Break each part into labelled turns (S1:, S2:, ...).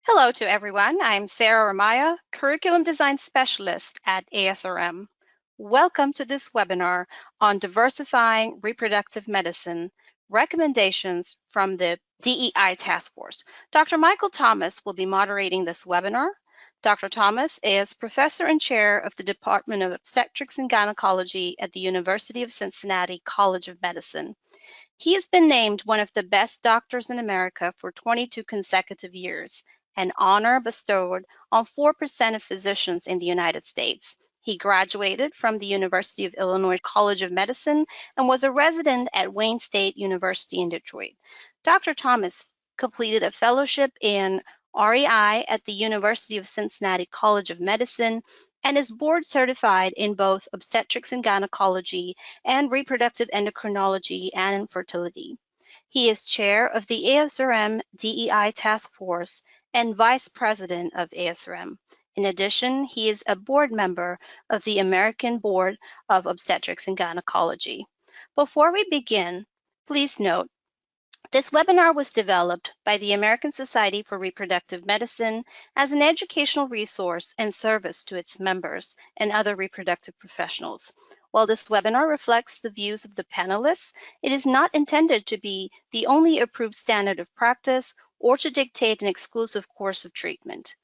S1: Hello to everyone. I'm Sarah Ramaya, Curriculum Design Specialist at ASRM. Welcome to this webinar on Diversifying Reproductive Medicine, recommendations from the DEI Task Force. Dr. Michael Thomas will be moderating this webinar. Dr. Thomas is Professor and Chair of the Department of Obstetrics and Gynecology at the University of Cincinnati College of Medicine. He has been named one of the best doctors in America for 22 consecutive years, an honor bestowed on 4% of physicians in the United States. He graduated from the University of Illinois College of Medicine and was a resident at Wayne State University in Detroit. Dr. Thomas completed a fellowship in REI at the University of Cincinnati College of Medicine and is board certified in both obstetrics and gynecology and reproductive endocrinology and fertility. He is chair of the ASRM DEI Task Force and vice president of ASRM. In addition, he is a board member of the American Board of Obstetrics and Gynecology. Before we begin, please note this webinar was developed by the American Society for Reproductive Medicine as an educational resource and service to its members and other reproductive professionals. While this webinar reflects the views of the panelists, it is not intended to be the only approved standard of practice or to dictate an exclusive course of treatment.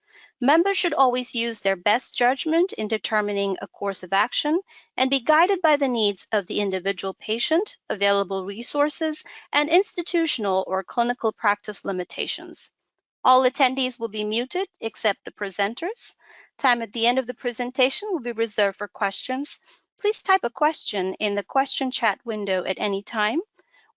S1: Members should always use their best judgment in determining a course of action and be guided by the needs of the individual patient, available resources, and institutional or clinical practice limitations. All attendees will be muted except the presenters. Time at the end of the presentation will be reserved for questions. Please type a question in the question chat window at any time.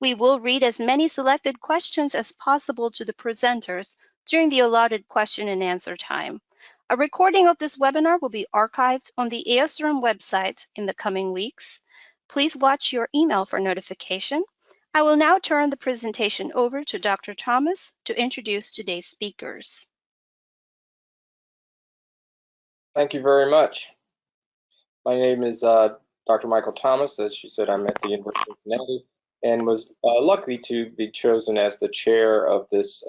S1: We will read as many selected questions as possible to the presenters during the allotted question and answer time. A recording of this webinar will be archived on the ASRM website in the coming weeks. Please watch your email for notification. I will now turn the presentation over to Dr. Thomas to introduce today's speakers.
S2: Thank you very much. My name is Dr. Michael Thomas. As she said, I'm at the University of Cincinnati and was lucky to be chosen as the chair of this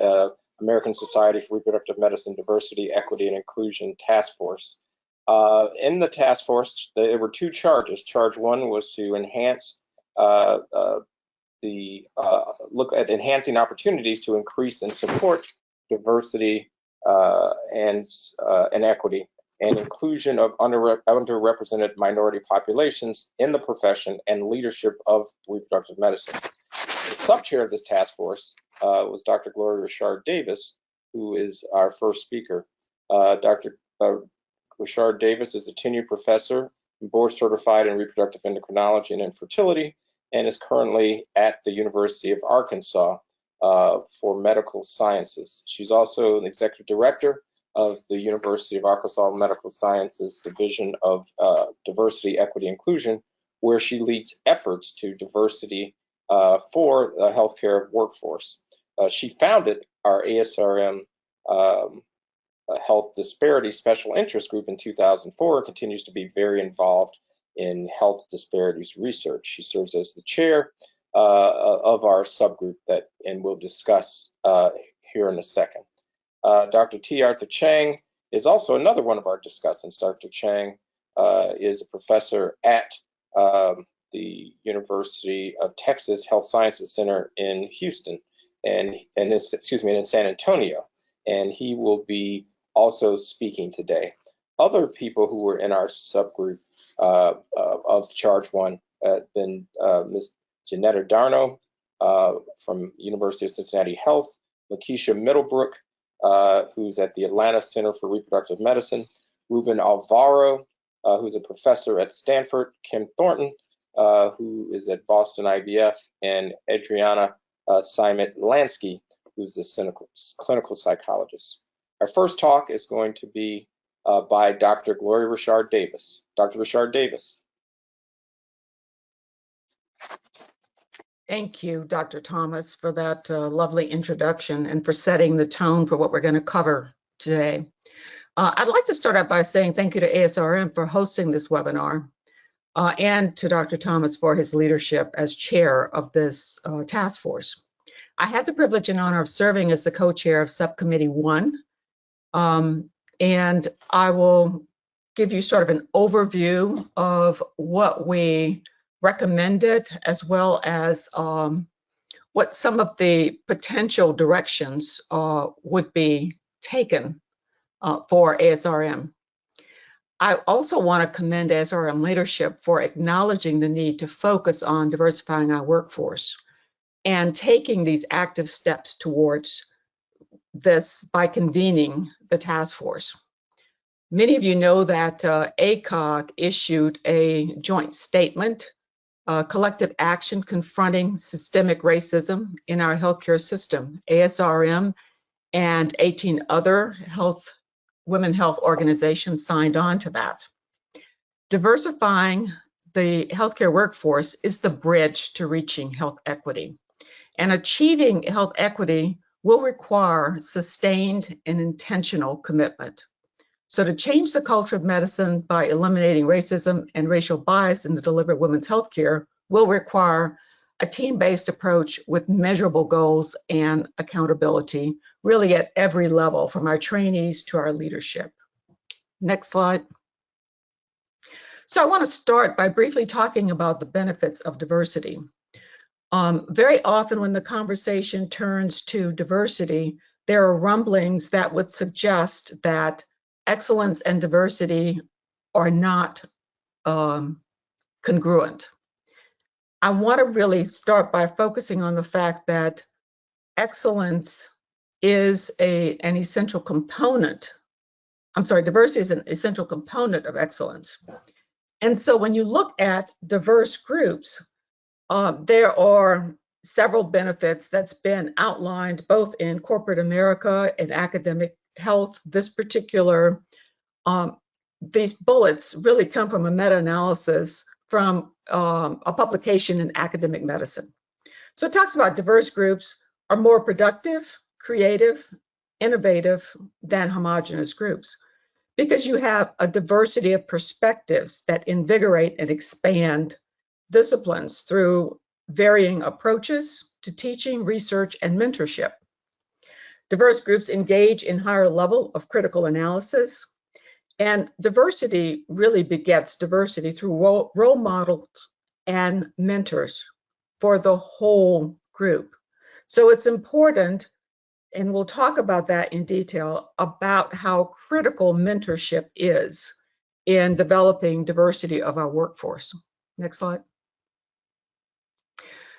S2: American Society for Reproductive Medicine Diversity, Equity, and Inclusion Task Force. In the task force, there were two charges. Charge one was to enhance look at enhancing opportunities to increase and support diversity and equity and inclusion of underrepresented minority populations in the profession and leadership of reproductive medicine. The sub-chair of this task force was Dr. Gloria Richard Davis, who is our first speaker. Dr. Richard Davis is a tenured professor and board certified in reproductive endocrinology and infertility, and is currently at the University of Arkansas for medical sciences. She's also an executive director of the University of Arkansas Medical Sciences Division of Diversity, Equity, Inclusion, where she leads efforts to diversity for the healthcare workforce. She founded our ASRM Health Disparity Special Interest Group in 2004 and continues to be very involved in health disparities research. She serves as the chair of our subgroup and we'll discuss here in a second. Dr. T. Arthur Chang is also another one of our discussants. Dr. Chang is a professor at the University of Texas Health Sciences Center in Houston, in San Antonio, and he will be also speaking today. Other people who were in our subgroup of Charge 1 have been Ms. Janetta Darno from University of Cincinnati Health, Lakeisha Middlebrook, who's at the Atlanta Center for Reproductive Medicine, Ruben Alvaro, who's a professor at Stanford, Kim Thornton, who is at Boston IVF, and Adriana Simon-Lansky, who's a clinical psychologist. Our first talk is going to be by Dr. Gloria Richard Davis. Dr. Richard Davis.
S3: Thank you, Dr. Thomas, for that lovely introduction and for setting the tone for what we're going to cover today. I'd like to start out by saying thank you to ASRM for hosting this webinar and to Dr. Thomas for his leadership as chair of this task force. I had the privilege and honor of serving as the co-chair of Subcommittee 1 And I will give you sort of an overview of what we recommended, as well as what some of the potential directions would be taken for ASRM. I also want to commend ASRM leadership for acknowledging the need to focus on diversifying our workforce and taking these active steps towards this by convening the task force. Many of you know that ACOG issued a joint statement, collective action confronting systemic racism in our healthcare system. ASRM and 18 other women health organizations signed on to that. Diversifying the healthcare workforce is the bridge to reaching health equity. And achieving health equity will require sustained and intentional commitment. So to change the culture of medicine by eliminating racism and racial bias in the delivery of women's healthcare will require a team-based approach with measurable goals and accountability, really at every level, from our trainees to our leadership. Next slide. So I want to start by briefly talking about the benefits of diversity. Very often when the conversation turns to diversity, there are rumblings that would suggest that excellence and diversity are not congruent. I want to really start by focusing on the fact that excellence is an essential component. Diversity is an essential component of excellence. And so when you look at diverse groups, there are several benefits that's been outlined both in corporate America and academic health. This particular, these bullets really come from a meta-analysis from a publication in academic medicine. So it talks about diverse groups are more productive, creative, innovative than homogeneous groups, because you have a diversity of perspectives that invigorate and expand disciplines through varying approaches to teaching, research, and mentorship. Diverse groups engage in higher level of critical analysis, and diversity really begets diversity through role models and mentors for the whole group. So it's important, and we'll talk about that in detail, about how critical mentorship is in developing diversity of our workforce. Next slide.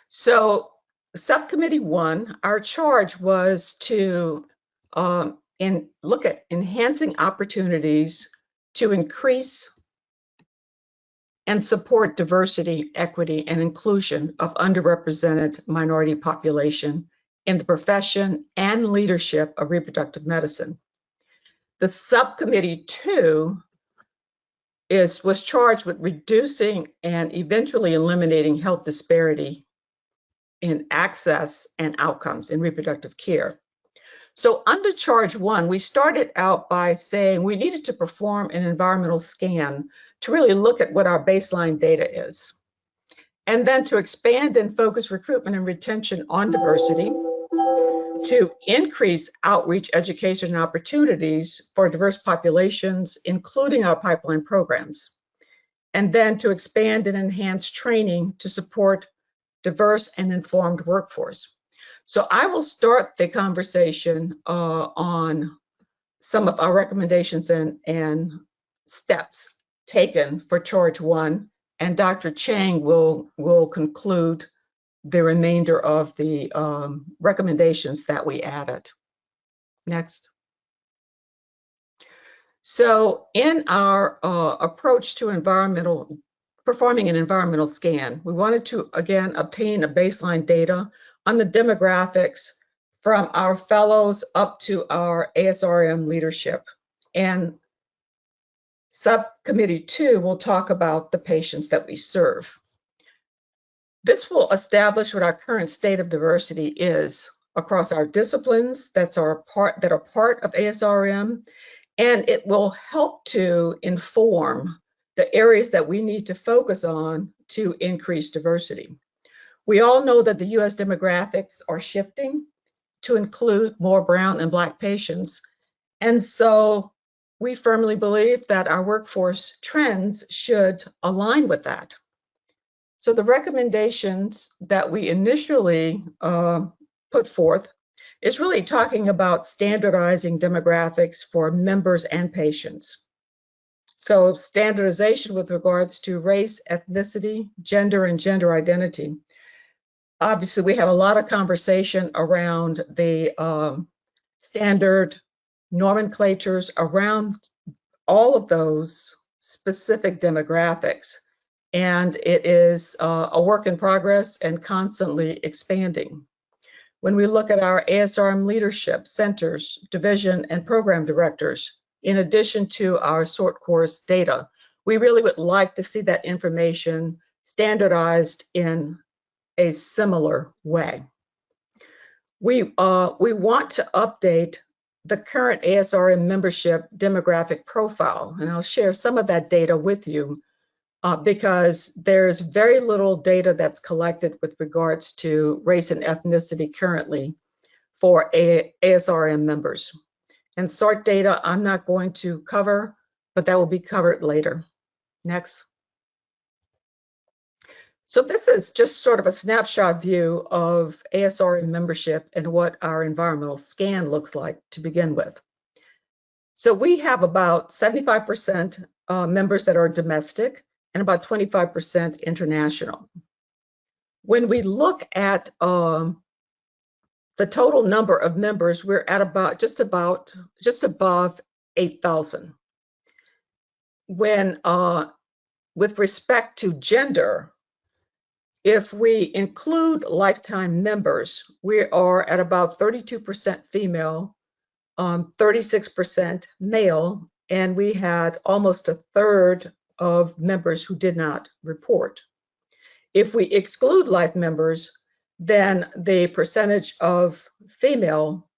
S3: So subcommittee 1, our charge was to look at enhancing opportunities to increase and support diversity, equity, and inclusion of underrepresented minority population in the profession and leadership of reproductive medicine. The subcommittee 2 was charged with reducing and eventually eliminating health disparity in access and outcomes in reproductive care. So under charge 1, we started out by saying we needed to perform an environmental scan to really look at what our baseline data is, and then to expand and focus recruitment and retention on diversity, to increase outreach, education, and opportunities for diverse populations, including our pipeline programs, and then to expand and enhance training to support diverse and informed workforce. So I will start the conversation on some of our recommendations and steps taken for charge 1, and Dr. Chang will conclude the remainder of the recommendations that we added. Next. So in our approach to performing an environmental scan, we wanted to, again, obtain a baseline data on the demographics from our fellows up to our ASRM leadership. And subcommittee 2 will talk about the patients that we serve. This will establish what our current state of diversity is across our disciplines that are part of ASRM, and it will help to inform the areas that we need to focus on to increase diversity. We all know that the US demographics are shifting to include more Brown and Black patients, And so we firmly believe that our workforce trends should align with that. So the recommendations that we initially put forth is really talking about standardizing demographics for members and patients. So standardization with regards to race, ethnicity, gender, and gender identity. Obviously, we have a lot of conversation around the standard nomenclatures around all of those specific demographics. And it is a work in progress and constantly expanding. When we look at our ASRM leadership, centers, division, and program directors, in addition to our sort course data, we really would like to see that information standardized in a similar way. We want to update the current ASRM membership demographic profile, and I'll share some of that data with you because there's very little data that's collected with regards to race and ethnicity currently for ASRM members. And sort data I'm not going to cover, but that will be covered later. Next. So this is just sort of a snapshot view of ASRM membership and what our environmental scan looks like to begin with. So we have about 75% members that are domestic and about 25% international. When we look at the total number of members, we're at just above 8,000. When with respect to gender, if we include lifetime members, we are at about 32% female, 36% male, and we had almost a third of members who did not report. If we exclude life members, then the percentage of female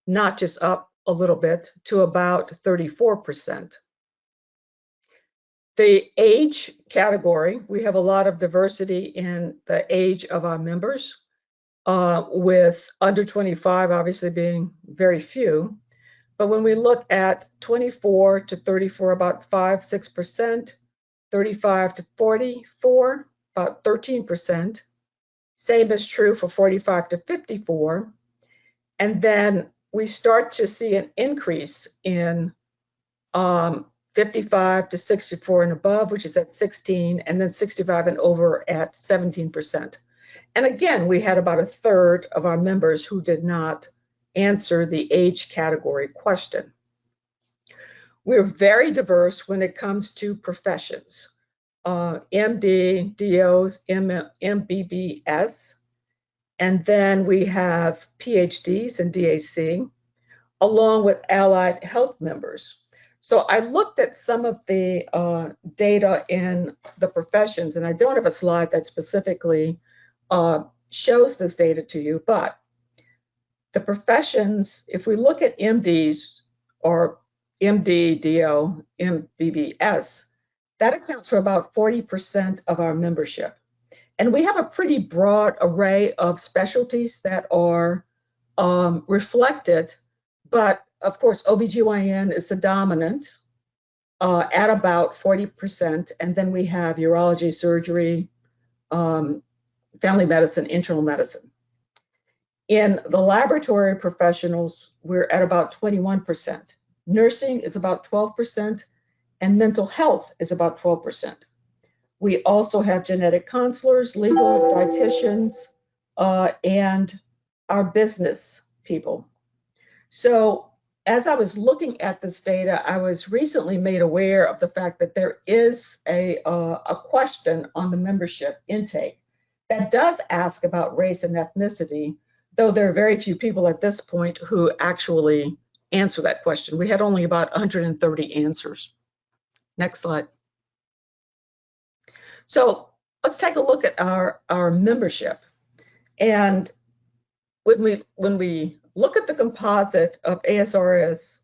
S3: notches up a little bit to about 34%. The age category, we have a lot of diversity in the age of our members, with under 25 obviously being very few. But when we look at 24 to 34, about 5-6%, 35 to 44, about 13%. Same is true for 45 to 54. And then we start to see an increase in 55 to 64 and above, which is at 16, and then 65 and over at 17%. And again, we had about a third of our members who did not answer the age category question. We're very diverse when it comes to professions. MD, DOs, MBBS, and then we have PhDs and DAC, along with allied health members. So I looked at some of the data in the professions, and I don't have a slide that specifically shows this data to you, but the professions, if we look at MDs or MD, DO, MBBS, that accounts for about 40% of our membership. And we have a pretty broad array of specialties that are reflected, but of course, OBGYN is the dominant at about 40%. And then we have urology, surgery, family medicine, internal medicine. In the laboratory professionals, we're at about 21%. Nursing is about 12%, and mental health is about 12%. We also have genetic counselors, legal, dietitians, and our business people. So as I was looking at this data, I was recently made aware of the fact that there is a question on the membership intake that does ask about race and ethnicity, though there are very few people at this point who actually answer that question. We had only about 130 answers. Next slide. So let's take a look at our membership. And when we look at the composite of ASRM's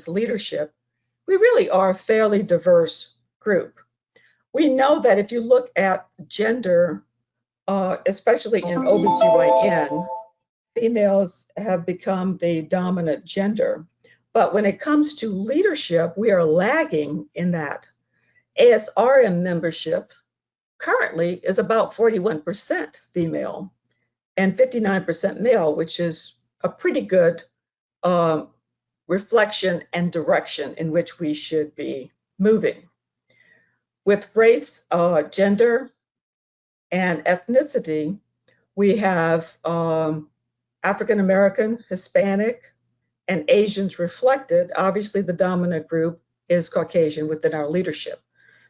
S3: leadership, we really are a fairly diverse group. We know that if you look at gender, especially in OBGYN, females have become the dominant gender. But when it comes to leadership, we are lagging in that. ASRM membership currently is about 41% female and 59% male, which is a pretty good reflection and direction in which we should be moving. With race, gender, and ethnicity, we have African American, Hispanic, and Asians reflected. Obviously, the dominant group is Caucasian within our leadership.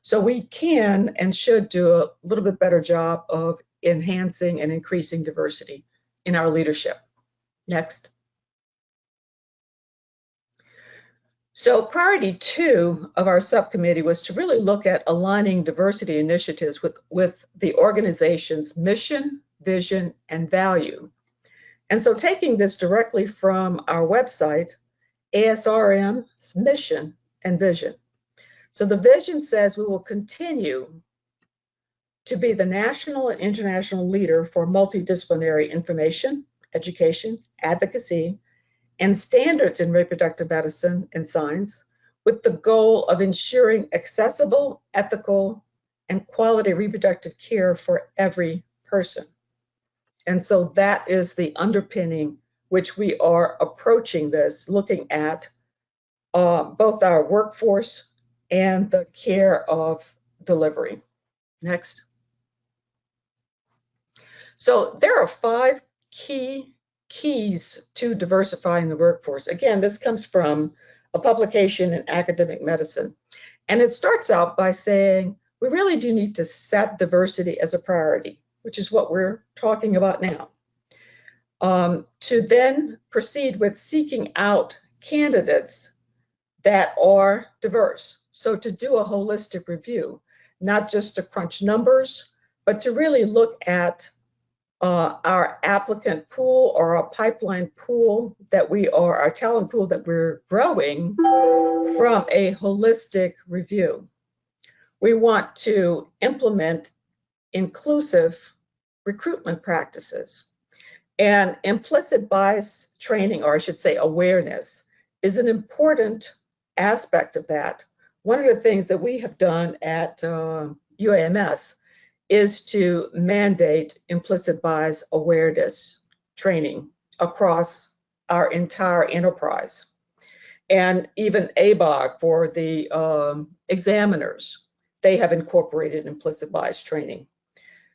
S3: So we can and should do a little bit better job of enhancing and increasing diversity in our leadership. Next. So priority 2 of our subcommittee was to really look at aligning diversity initiatives with the organization's mission, vision, and value. And so taking this directly from our website, ASRM's mission and vision. So the vision says we will continue to be the national and international leader for multidisciplinary information, education, advocacy, and standards in reproductive medicine and science, with the goal of ensuring accessible, ethical, and quality reproductive care for every person. And so that is the underpinning which we are approaching this, looking at both our workforce and the care of delivery. Next. So there are 5 keys to diversifying the workforce. Again, this comes from a publication in Academic Medicine. And it starts out by saying, we really do need to set diversity as a priority, which is what we're talking about now. To then proceed with seeking out candidates that are diverse. So to do a holistic review, not just to crunch numbers, but to really look at our applicant pool or our pipeline pool that our talent pool that we're growing from a holistic review. We want to implement inclusive recruitment practices. And implicit bias training, or I should say awareness, is an important aspect of that. One of the things that we have done at UAMS is to mandate implicit bias awareness training across our entire enterprise. And even ABOG for the examiners, they have incorporated implicit bias training.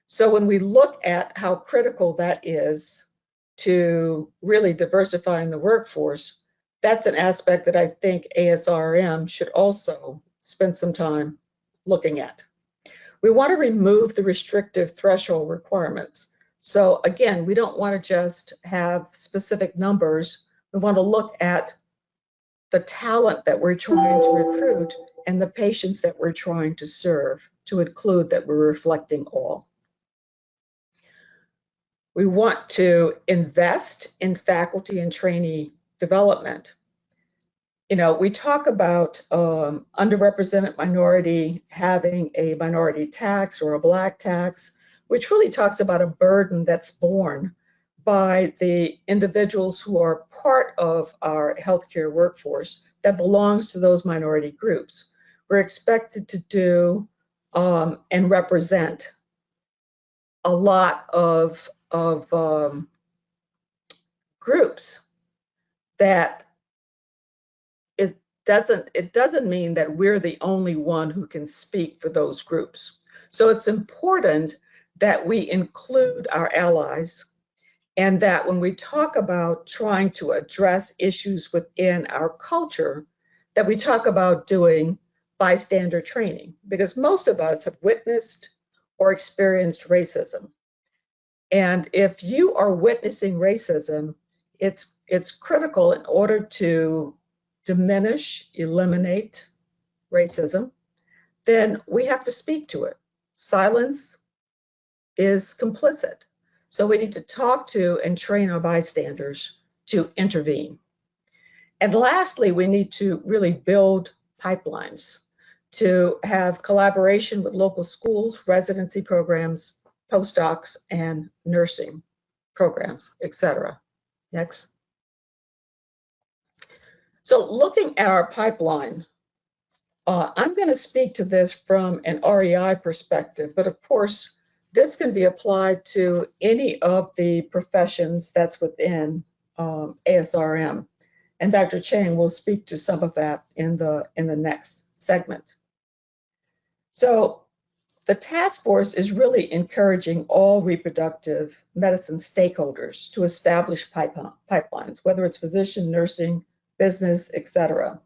S3: So when we look at how critical that is to really diversifying the workforce, that's an aspect that I think ASRM should also spend some time looking at. We want to remove the restrictive threshold requirements. So again, we don't want to just have specific numbers. We want to look at the talent that we're trying to recruit and the patients that we're trying to serve, to include that we're reflecting all. We want to invest in faculty and trainee development. You know, we talk about underrepresented minority having a minority tax or a Black tax, which really talks about a burden that's borne by the individuals who are part of our healthcare workforce that belongs to those minority groups. We're expected to do and represent a lot of groups that it doesn't mean that we're the only one who can speak for those groups. So it's important that we include our allies, and that when we talk about trying to address issues within our culture, that we talk about doing bystander training, because most of us have witnessed or experienced racism. And if you are witnessing racism, it's critical in order to diminish, eliminate racism, then we have to speak to it. Silence is complicit. So we need to talk to and train our bystanders to intervene. And lastly, we need to really build pipelines to have collaboration with local schools, residency programs, postdocs, and nursing programs, etc. Next. So looking at our pipeline, I'm going to speak to this from an REI perspective, but of course, this can be applied to any of the professions that's within ASRM. And Dr. Chang will speak to some of that in the next segment. So the task force is really encouraging all reproductive medicine stakeholders to establish pipelines, whether it's physician, nursing, business, etc.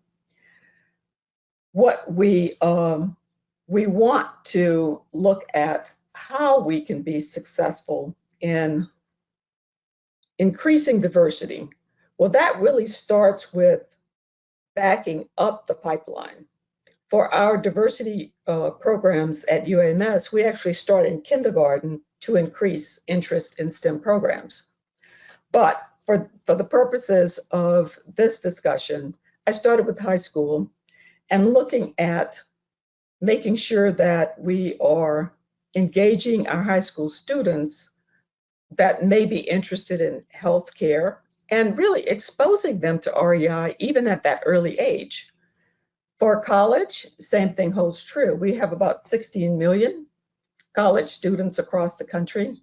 S3: What we want to look at how we can be successful in increasing diversity. Well, that really starts with backing up the pipeline. For our diversity programs at UAMS, we actually start in kindergarten to increase interest in STEM programs. But for the purposes of this discussion, I started with high school and looking at making sure that we are engaging our high school students that may be interested in healthcare and really exposing them to REI even at that early age. For college, same thing holds true. We have about 16 million college students across the country,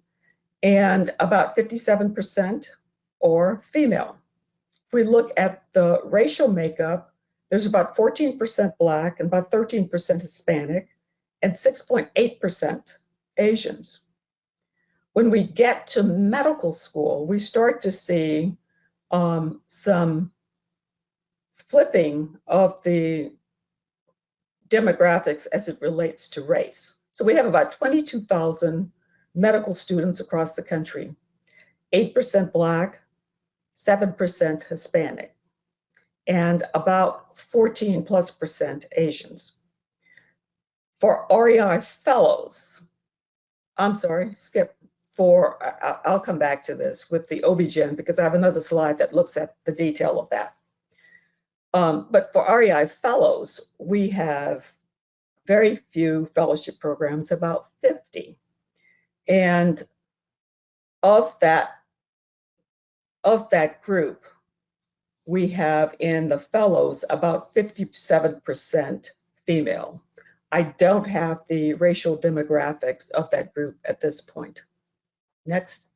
S3: and about 57% are female. If we look at the racial makeup, there's about 14% Black and about 13% Hispanic and 6.8% Asians. When we get to medical school, we start to see some flipping of the demographics as it relates to race. So we have about 22,000 medical students across the country, 8% Black, 7% Hispanic, and about 14+% Asians. For REI fellows, I'm sorry, skip. I'll come back to this with the OB-GYN because I have another slide that looks at the detail of that. But for REI fellows, we have very few fellowship programs, about 50. And of that group, we have in the fellows about 57% female. I don't have the racial demographics of that group at this point. Next.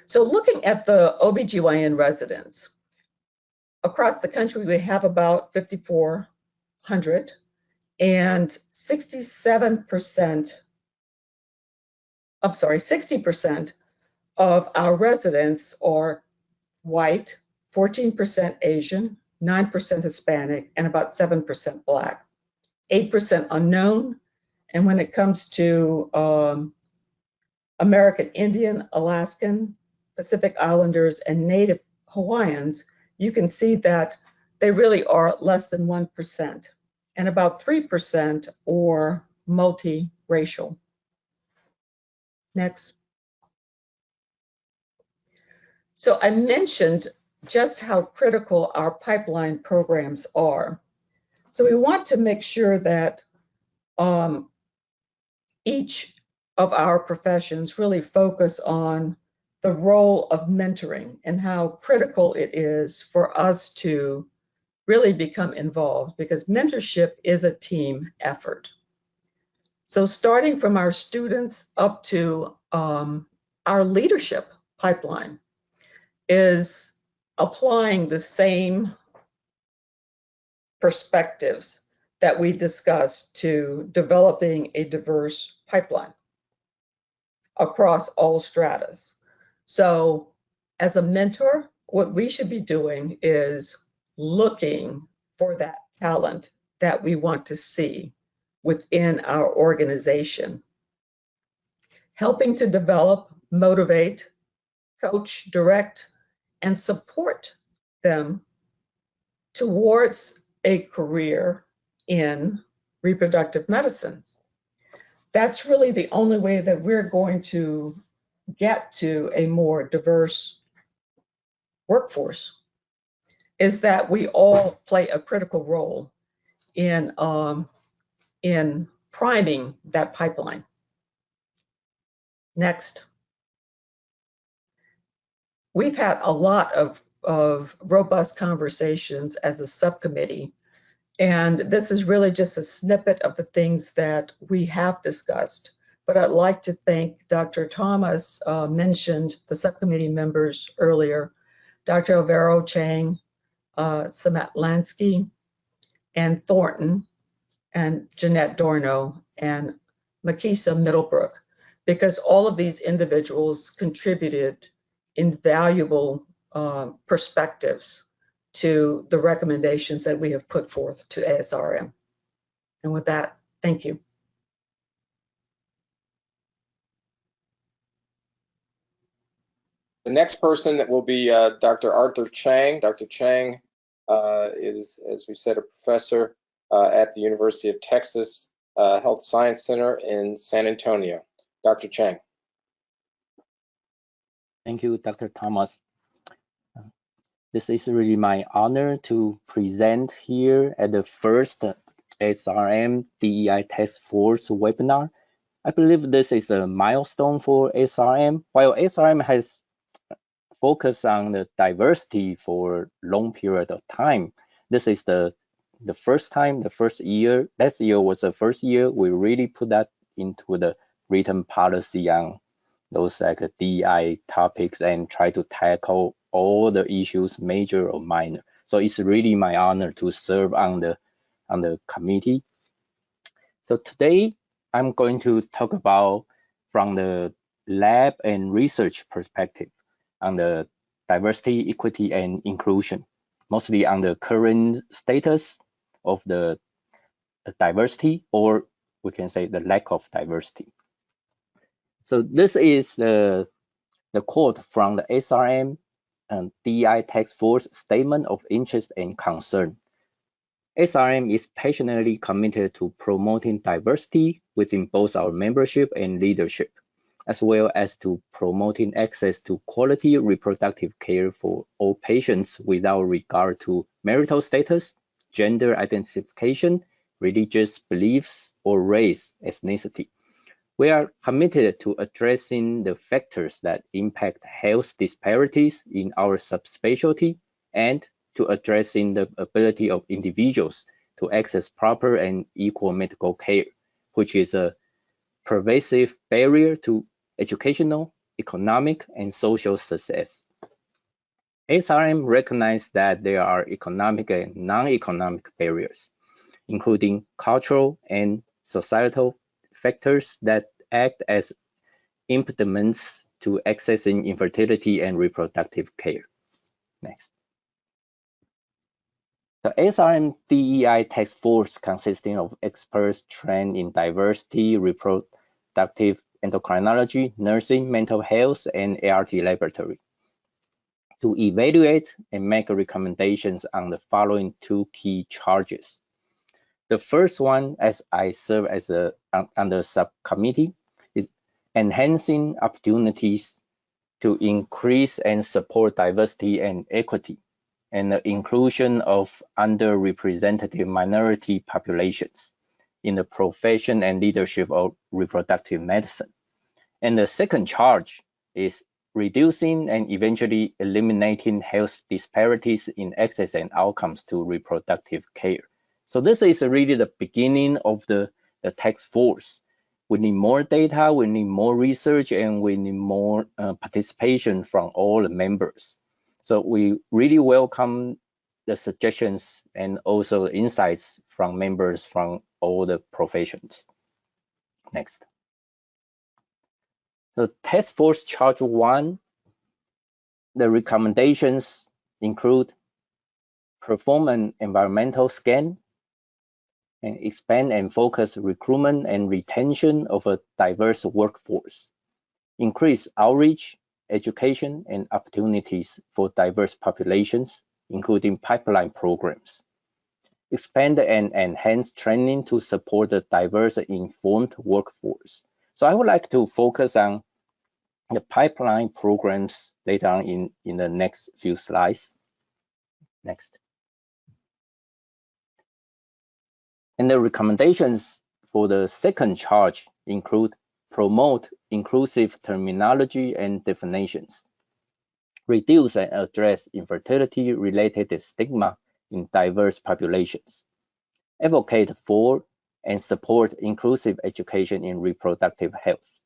S3: So looking at the OB-GYN residents, across the country, we have about 5,400 and 60% of our residents are white, 14% Asian, 9% Hispanic, and about 7% Black, 8% unknown. And when it comes to American Indian, Alaskan, Pacific Islanders, and Native Hawaiians, you can see that they really are less than 1%, and about 3% are multiracial. Next. So I mentioned just how critical our pipeline programs are. So we want to make sure that each of our professions really focus on the role of mentoring and how critical it is for us to really become involved, because mentorship is a team effort. So starting from our students up to our leadership pipeline is applying the same perspectives that we discussed to developing a diverse pipeline across all stratas. So as a mentor, what we should be doing is looking for that talent that we want to see within our organization, helping to develop, motivate, coach, direct, and support them towards a career in reproductive medicine. That's really the only way that we're going to get to a more diverse workforce, is that we all play a critical role in priming that pipeline. Next. We've had a lot of of robust conversations as a subcommittee. And this is really just a snippet of the things that we have discussed. But I'd like to thank Dr. Thomas, mentioned the subcommittee members earlier, Dr. Alvaro Chang, Samet Lansky, and Thornton, and Jeanette Dorno, and Makisa Middlebrook, because all of these individuals contributed invaluable perspectives to the recommendations that we have put forth to ASRM. And with that, thank you.
S2: The next person that will be Dr. Arthur Chang. Dr. Chang is, as we said, a professor at the University of Texas Health Science Center in San Antonio. Dr. Chang.
S4: Thank you, Dr. Thomas. This is really my honor to present here at the first ASRM DEI Task Force webinar. I believe this is a milestone for ASRM. While ASRM has focused on the diversity for a long period of time, this is the first time, the first year, last year was the first year we really put that into the written policy on those like DEI topics and try to tackle all the issues, major or minor. So it's really my honor to serve on the committee. So today I'm going to talk about from the lab and research perspective on the diversity, equity, and inclusion, mostly on the current status of the diversity, or we can say the lack of diversity. So this is the quote from the ASRM and DEI Task Force Statement of Interest and Concern. ASRM is passionately committed to promoting diversity within both our membership and leadership, as well as to promoting access to quality reproductive care for all patients without regard to marital status, gender identification, religious beliefs, or race, ethnicity. We are committed to addressing the factors that impact health disparities in our subspecialty and to addressing the ability of individuals to access proper and equal medical care, which is a pervasive barrier to educational, economic, and social success. ASRM recognizes that there are economic and non-economic barriers, including cultural and societal factors that act as impediments to accessing infertility and reproductive care. Next. The ASRM DEI Task Force, consisting of experts trained in diversity, reproductive endocrinology, nursing, mental health, and ART laboratory, to evaluate and make recommendations on the following two key charges. The first one, as I serve as on the subcommittee, is enhancing opportunities to increase and support diversity and equity, and the inclusion of underrepresented minority populations in the profession and leadership of reproductive medicine. And the second charge is reducing and eventually eliminating health disparities in access and outcomes to reproductive care. So this is really the beginning of the task force. We need more data, we need more research, and we need more participation from all the members. So we really welcome the suggestions and also insights from members from all the professions. Next. So task force charge 1, the recommendations include perform an environmental scan and expand and focus recruitment and retention of a diverse workforce, increase outreach, education, and opportunities for diverse populations, including pipeline programs, expand and enhance training to support the diverse informed workforce. So I would like to focus on the pipeline programs later on in the next few slides. Next. And the recommendations for the second charge include promote inclusive terminology and definitions, reduce and address infertility-related stigma in diverse populations, advocate for and support inclusive education in reproductive health,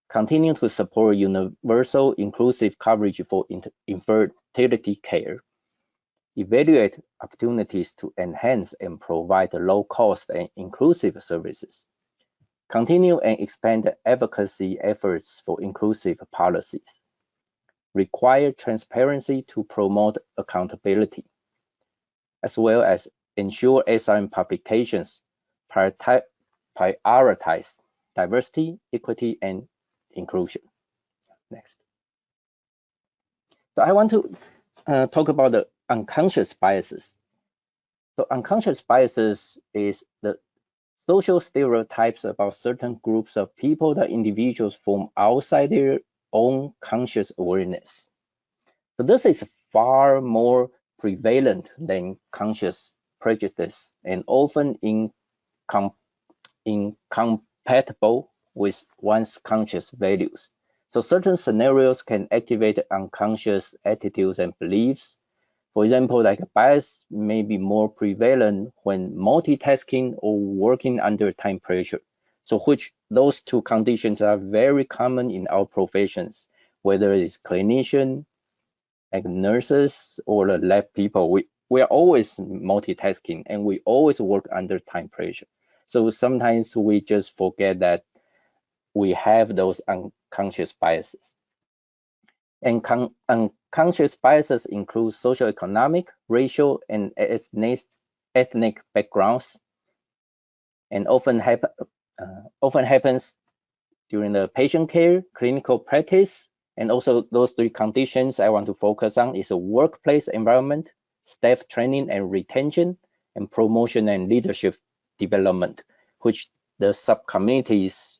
S4: continue to support universal inclusive coverage for infertility care, evaluate opportunities to enhance and provide low-cost and inclusive services, continue and expand advocacy efforts for inclusive policies, require transparency to promote accountability, as well as ensure ASRN publications prioritize diversity, equity, and inclusion. Next. So I want to talk about the unconscious biases. So unconscious biases is the social stereotypes about certain groups of people that individuals form outside their own conscious awareness. So this is far more prevalent than conscious prejudice and often incompatible with one's conscious values. So certain scenarios can activate unconscious attitudes and beliefs. For example, like a bias may be more prevalent when multitasking or working under time pressure. So which those two conditions are very common in our professions, whether it's clinician, like nurses or the lab people. We are always multitasking and we always work under time pressure. So sometimes we just forget that we have those unconscious biases. And unconscious biases include socioeconomic, racial, and ethnic backgrounds, and often happens during the patient care, clinical practice, and also those three conditions I want to focus on is a workplace environment, staff training and retention, and promotion and leadership development, which the subcommittees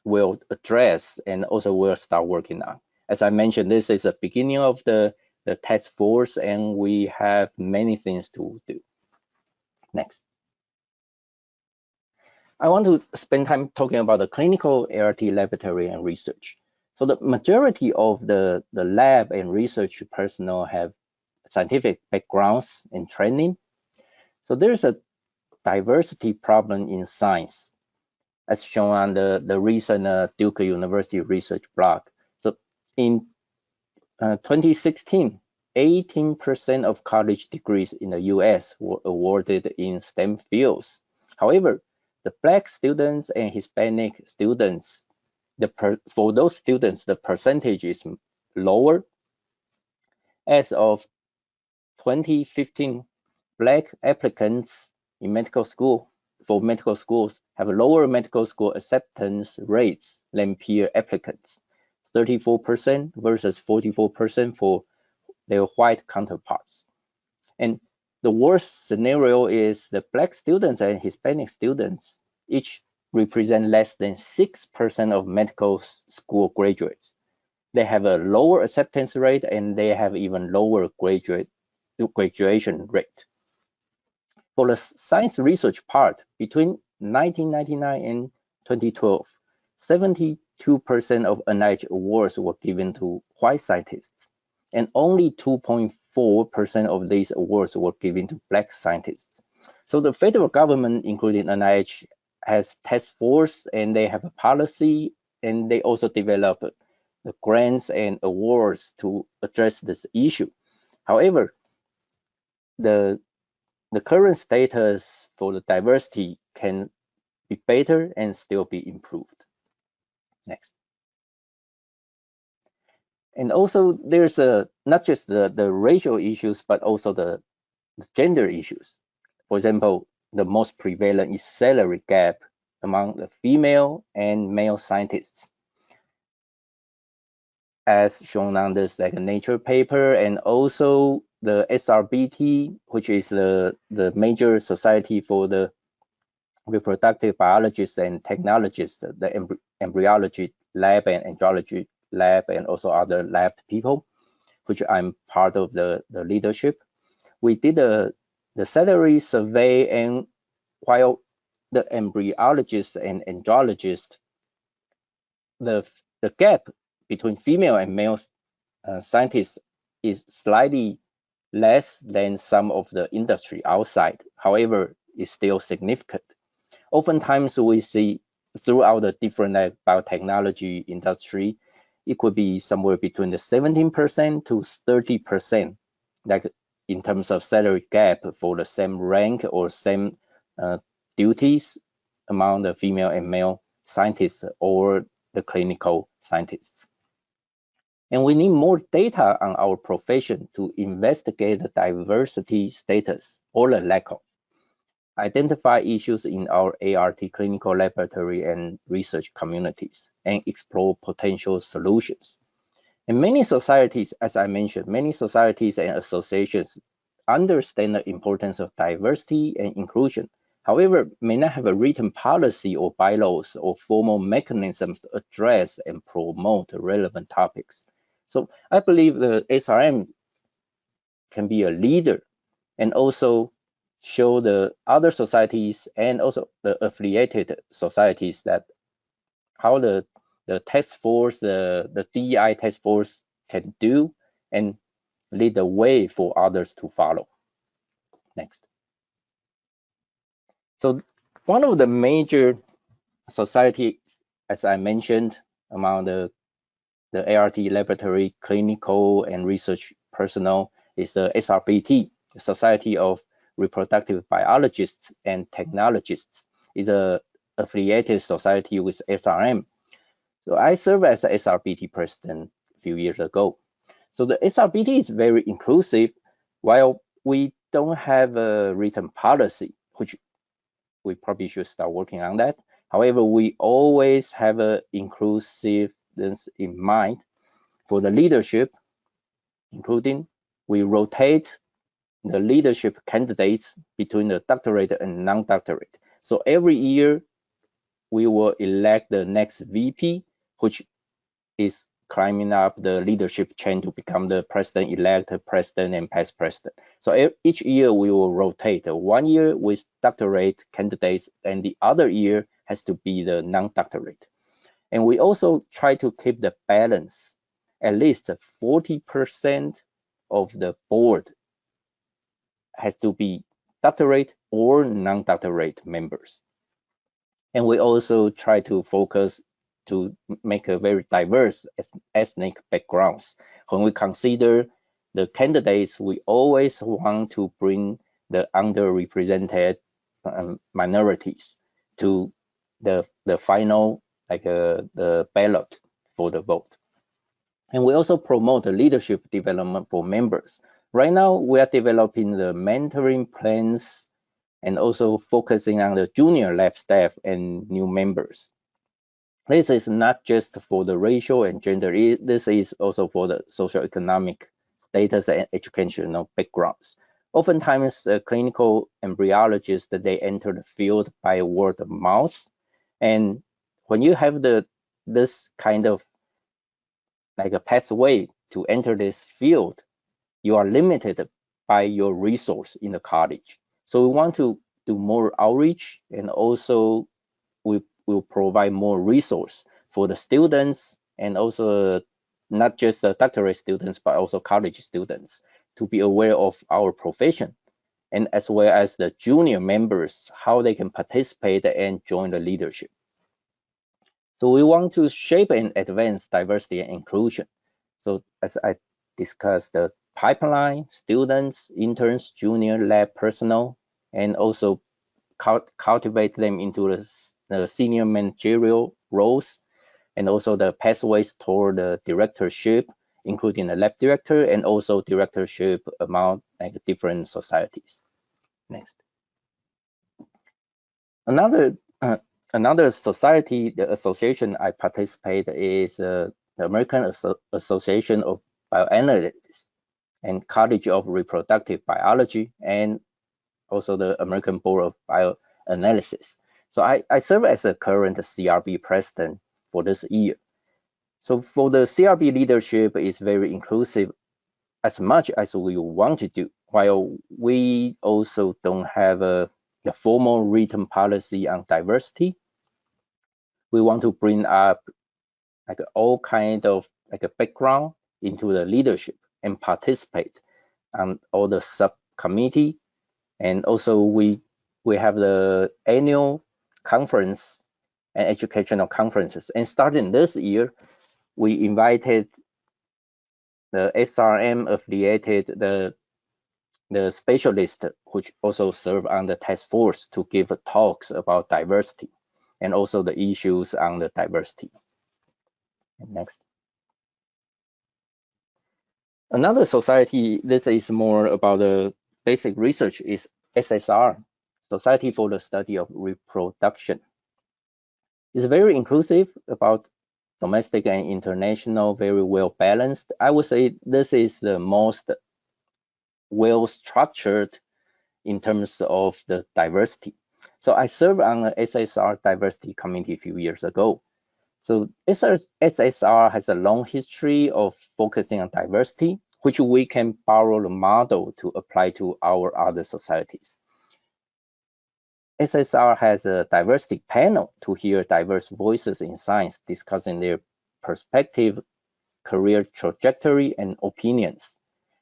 S4: will address and also will start working on. As I mentioned, this is the beginning of the task force, and we have many things to do. Next. I want to spend time talking about the clinical ART laboratory and research. So the majority of the lab and research personnel have scientific backgrounds and training. So there's a diversity problem in science, as shown on the recent Duke University research blog. So in 2016, 18% of college degrees in the US were awarded in STEM fields. However, the Black students and Hispanic students, for those students, the percentage is lower. As of 2015, Black applicants in medical school for medical schools have lower medical school acceptance rates than peer applicants, 34% versus 44% for their white counterparts. And the worst scenario is the Black students and Hispanic students each represent less than 6% of medical school graduates. They have a lower acceptance rate and they have even lower graduation rate. For the science research part, between 1999 and 2012, 72% of NIH awards were given to white scientists, and only 2.4% of these awards were given to Black scientists. So the federal government, including NIH, has task force and they have a policy, and they also develop the grants and awards to address this issue. However, the current status for the diversity can be better and still be improved. Next. And also there's not just the racial issues, but also the gender issues. For example, the most prevalent is salary gap among the female and male scientists, as shown on this like a Nature paper, and also the SRBT, which is the major society for the reproductive biologists and technologists, the embryology lab and embryology lab, and also other lab people, which I'm part of the leadership. We did the salary survey, and while the embryologists and embryologists, the gap between female and male scientists is slightly less than some of the industry outside. However, it's still significant. Oftentimes we see throughout the different biotechnology industry, it could be somewhere between the 17% to 30%, like in terms of salary gap for the same rank or same duties among the female and male scientists or the clinical scientists. And we need more data on our profession to investigate the diversity status or the lack of, identify issues in our ART clinical laboratory and research communities, and explore potential solutions. And many societies, as I mentioned, many societies and associations understand the importance of diversity and inclusion. However, may not have a written policy or bylaws or formal mechanisms to address and promote relevant topics. So I believe the ASRM can be a leader and also show the other societies and also the affiliated societies that how the task force, the DEI task force can do and lead the way for others to follow. Next. So one of the major societies, as I mentioned, among the ART laboratory, clinical and research personnel is the SRBT, the Society of Reproductive Biologists and Technologists. Is a affiliated society with ASRM. So I served as a SRBT president a few years ago. So the SRBT is very inclusive, while we don't have a written policy, which we probably should start working on that. However, we always have a inclusiveness in mind for the leadership, including we rotate the leadership candidates between the doctorate and non-doctorate. So every year we will elect the next VP, which is climbing up the leadership chain to become the president-elect, president, and past president. So each year we will rotate. 1 year with doctorate candidates, and the other year has to be the non-doctorate. And we also try to keep the balance. At least 40% of the board has to be doctorate or non-doctorate members. And we also try to focus to make a very diverse ethnic backgrounds. When we consider the candidates, we always want to bring the underrepresented minorities to the final, like the ballot for the vote. And we also promote the leadership development for members. Right now, we are developing the mentoring plans and also focusing on the junior lab staff and new members. This is not just for the racial and gender, this is also for the socioeconomic status and educational backgrounds. Oftentimes, the clinical embryologists, they enter the field by word of mouth. And when you have this kind of like a pathway to enter this field, you are limited by your resource in the college. So we want to do more outreach, and also we will provide more resource for the students, and also not just the doctorate students, but also college students to be aware of our profession, and as well as the junior members, how they can participate and join the leadership. So we want to shape and advance diversity and inclusion. So as I discussed, the pipeline, students, interns, junior lab personnel, and also cultivate them into the senior managerial roles, and also the pathways toward the directorship, including the lab director and also directorship among like different societies. Next. Another society, the association I participate is the American Association of Bioanalysts and College of Reproductive Biology, and also the American Board of Bioanalysis. So I serve as a current CRB president for this year. So for the CRB leadership is very inclusive as much as we want to do, while we also don't have a formal written policy on diversity. We want to bring up like all kind of like a background into the leadership. and participate on all the subcommittee. And also we have the annual conference and educational conferences. And starting this year, we invited the ASRM affiliated the specialist, which also serve on the task force, to give talks about diversity and also the issues on the diversity. Next. Another society, this is more about the basic research, is SSR, Society for the Study of Reproduction. It's very inclusive, about domestic and international, very well balanced. I would say this is the most well structured in terms of the diversity. So I served on the SSR diversity committee a few years ago. So SSR has a long history of focusing on diversity, which we can borrow the model to apply to our other societies. SSR has a diversity panel to hear diverse voices in science discussing their perspective, career trajectory, and opinions,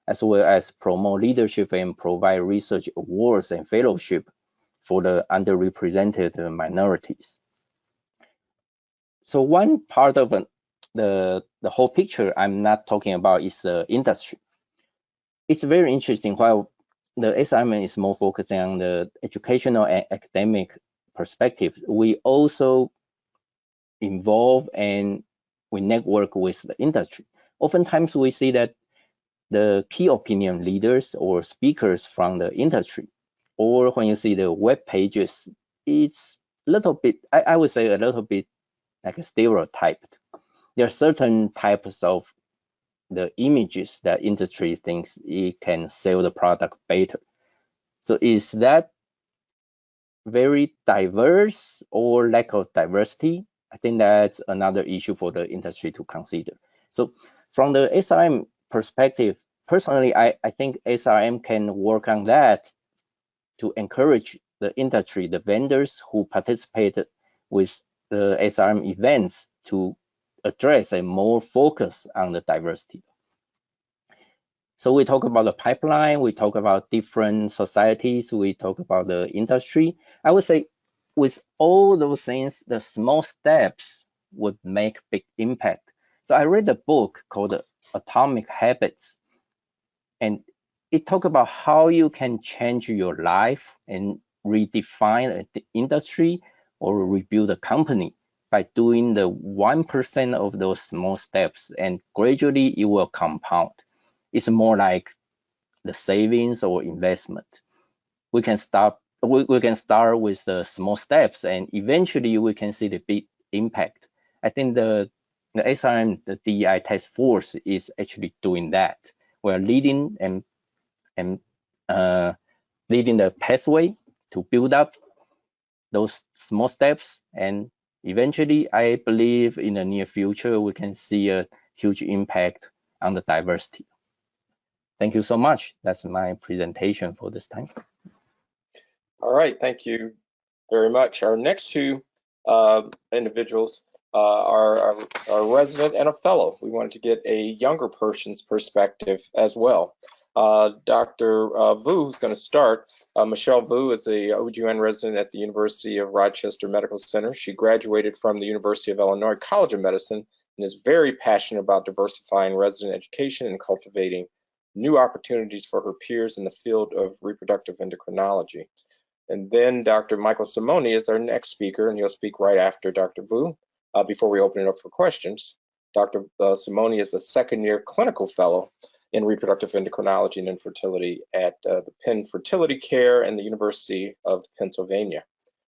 S4: as well as promote leadership and provide research awards and fellowship for the underrepresented minorities. So one part of the whole picture I'm not talking about is the industry. It's very interesting. While the ASRM is more focusing on the educational and academic perspective, we also involve and we network with the industry. Oftentimes we see that the key opinion leaders or speakers from the industry, or when you see the web pages, it's a little bit, I would say a little bit like a stereotyped. There are certain types of the images that industry thinks it can sell the product better. So is that very diverse or lack of diversity? I think that's another issue for the industry to consider. So from the ASRM perspective, personally, I think ASRM can work on that to encourage the industry, the vendors who participated with the ASRM events, to address a more focus on the diversity. So we talk about the pipeline, we talk about different societies, we talk about the industry. I would say with all those things, the small steps would make big impact. So I read a book called Atomic Habits, and it talks about how you can change your life and redefine the industry or rebuild a company by doing the 1% of those small steps, and gradually it will compound. It's more like the savings or investment. We can start with the small steps, and eventually we can see the big impact. I think the ASRM, the DEI Task Force, is actually doing that. We're leading and leading the pathway to build up those small steps, and eventually I believe in the near future we can see a huge impact on the diversity. Thank you so much. That's my presentation for this time.
S2: All right, thank you very much. Our next two individuals are a resident and a fellow. We wanted to get a younger person's perspective as well. Dr. Vu is going to start. Michelle Vu is a OGN resident at the University of Rochester Medical Center. She graduated from the University of Illinois College of Medicine and is very passionate about diversifying resident education and cultivating new opportunities for her peers in the field of reproductive endocrinology. And then Dr. Michael Simone is our next speaker, and he'll speak right after Dr. Vu. Before we open it up for questions, Dr. Simone is a second-year clinical fellow in reproductive endocrinology and infertility at the Penn Fertility Care and the University of Pennsylvania.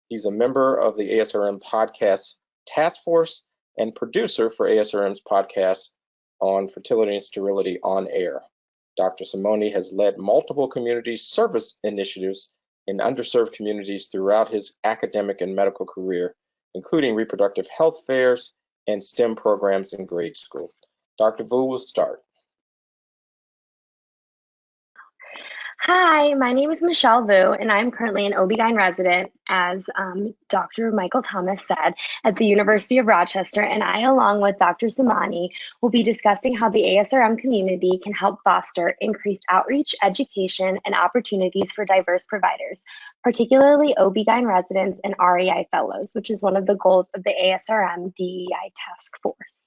S2: He's a member of the ASRM Podcast Task Force and producer for ASRM's podcast on fertility and sterility on air. Dr. Simone has led multiple community service initiatives in underserved communities throughout his academic and medical career, including reproductive health fairs and STEM programs in grade school. Dr. Vu will start.
S5: Hi, my name is Michelle Vu, and I'm currently an OB/GYN resident, as Dr. Michael Thomas said, at the University of Rochester, and I, along with Dr. Simone, will be discussing how the ASRM community can help foster increased outreach, education, and opportunities for diverse providers, particularly OB/GYN residents and REI fellows, which is one of the goals of the ASRM DEI Task Force.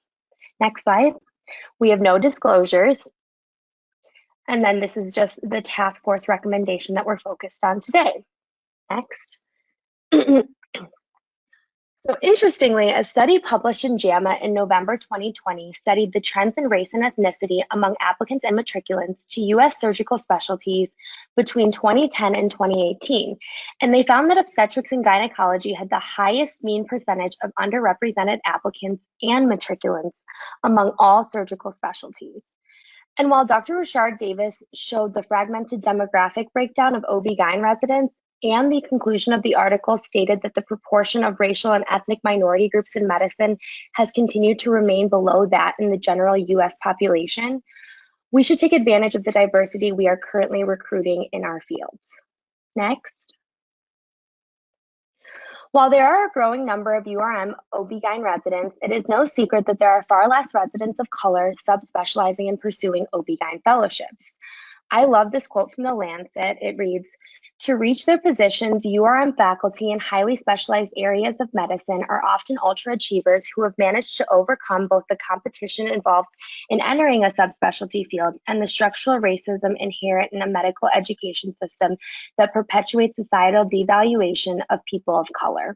S5: Next slide. We have no disclosures. And then this is just the task force recommendation that we're focused on today. Next. So interestingly, a study published in JAMA in November 2020 studied the trends in race and ethnicity among applicants and matriculants to U.S. surgical specialties between 2010 and 2018. And they found that obstetrics and gynecology had the highest mean percentage of underrepresented applicants and matriculants among all surgical specialties. And while Dr. Richard Davis showed the fragmented demographic breakdown of OB/GYN residents, and the conclusion of the article stated that the proportion of racial and ethnic minority groups in medicine has continued to remain below that in the general US population, we should take advantage of the diversity we are currently recruiting in our fields. Next. While there are a growing number of URM OB/GYN residents, it is no secret that there are far less residents of color subspecializing and pursuing OB/GYN fellowships. I love this quote from the Lancet. It reads, "To reach their positions, URM faculty in highly specialized areas of medicine are often ultra achievers who have managed to overcome both the competition involved in entering a subspecialty field and the structural racism inherent in a medical education system that perpetuates societal devaluation of people of color."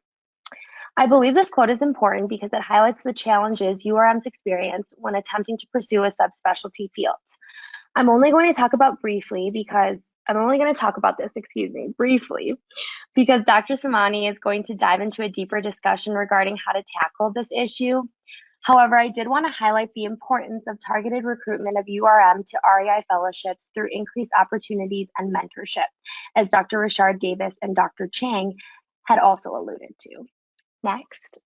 S5: I believe this quote is important because it highlights the challenges URMs experience when attempting to pursue a subspecialty field. I'm only going to talk about this briefly, because Dr. Simone is going to dive into a deeper discussion regarding how to tackle this issue. However, I did want to highlight the importance of targeted recruitment of URM to REI fellowships through increased opportunities and mentorship, as Dr. Richard Davis and Dr. Chang had also alluded to. Next.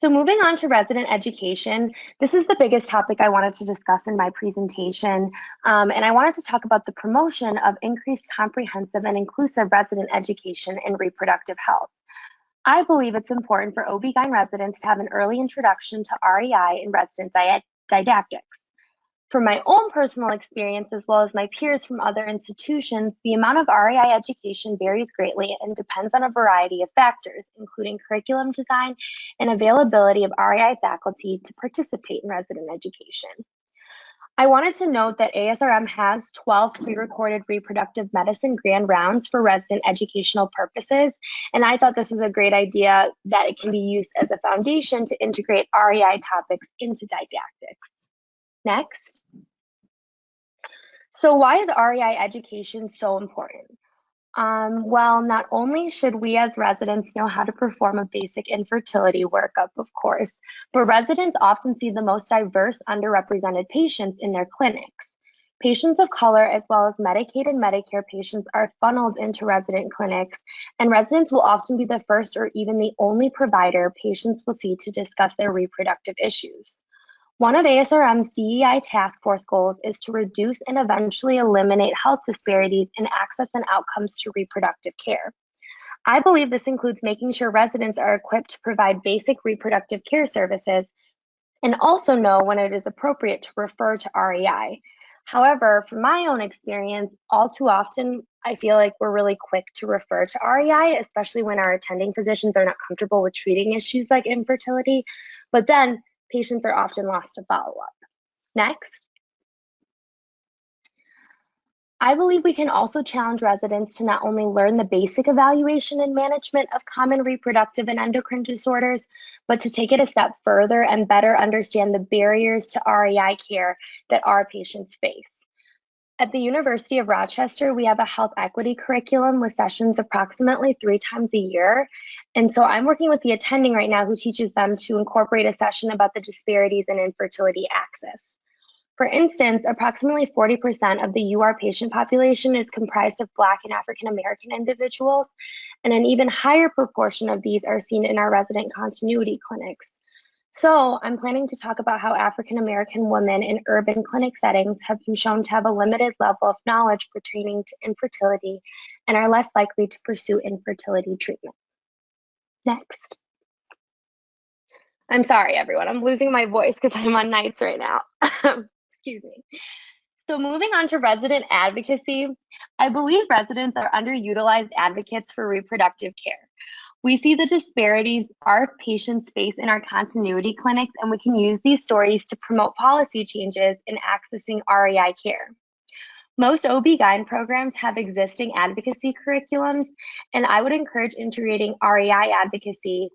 S5: So moving on to resident education, this is the biggest topic I wanted to discuss in my presentation, and I wanted to talk about the promotion of increased comprehensive and inclusive resident education in reproductive health. I believe it's important for OB/GYN residents to have an early introduction to REI and resident didactics. From my own personal experience, as well as my peers from other institutions, the amount of REI education varies greatly and depends on a variety of factors, including curriculum design and availability of REI faculty to participate in resident education. I wanted to note that ASRM has 12 pre-recorded reproductive medicine grand rounds for resident educational purposes, and I thought this was a great idea that it can be used as a foundation to integrate REI topics into didactics. Next. So why is REI education so important? Well, not only should we as residents know how to perform a basic infertility workup, of course, but residents often see the most diverse underrepresented patients in their clinics. Patients of color, as well as Medicaid and Medicare patients, are funneled into resident clinics, and residents will often be the first or even the only provider patients will see to discuss their reproductive issues. One of ASRM's DEI Task Force goals is to reduce and eventually eliminate health disparities in access and outcomes to reproductive care. I believe this includes making sure residents are equipped to provide basic reproductive care services and also know when it is appropriate to refer to REI. However, from my own experience, all too often, I feel like we're really quick to refer to REI, especially when our attending physicians are not comfortable with treating issues like infertility, but then patients are often lost to follow-up. Next. I believe we can also challenge residents to not only learn the basic evaluation and management of common reproductive and endocrine disorders, but to take it a step further and better understand the barriers to REI care that our patients face. At the University of Rochester, we have a health equity curriculum with sessions approximately 3 times a year. And so I'm working with the attending right now who teaches them to incorporate a session about the disparities in infertility access. For instance, approximately 40% of the UR patient population is comprised of Black and African American individuals, and an even higher proportion of these are seen in our resident continuity clinics. So I'm planning to talk about how African American women in urban clinic settings have been shown to have a limited level of knowledge pertaining to infertility and are less likely to pursue infertility treatment. Next. I'm sorry, everyone. I'm losing my voice because I'm on nights right now. Excuse me. So moving on to resident advocacy, I believe residents are underutilized advocates for reproductive care. We see the disparities our patients face in our continuity clinics, and we can use these stories to promote policy changes in accessing REI care. Most OB-GYN programs have existing advocacy curriculums, and I would encourage integrating REI advocacy.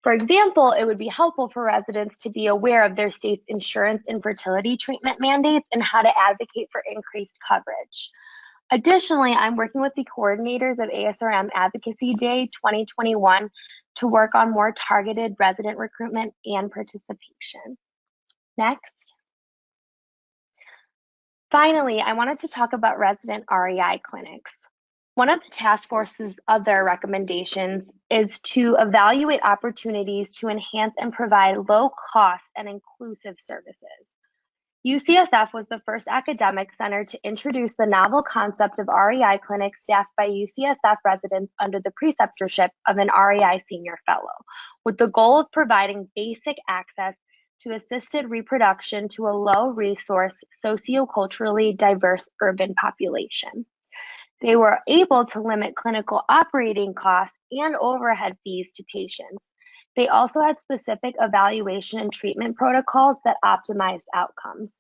S5: For example, it would be helpful for residents to be aware of their state's insurance and fertility treatment mandates and how to advocate for increased coverage. Additionally, I'm working with the coordinators of ASRM Advocacy Day 2021 to work on more targeted resident recruitment and participation. Next. Finally, I wanted to talk about resident REI clinics. One of the task force's other recommendations is to evaluate opportunities to enhance and provide low cost and inclusive services. UCSF was the first academic center to introduce the novel concept of REI clinics staffed by UCSF residents under the preceptorship of an REI senior fellow, with the goal of providing basic access to assisted reproduction to a low-resource, socioculturally diverse urban population. They were able to limit clinical operating costs and overhead fees to patients. They also had specific evaluation and treatment protocols that optimized outcomes.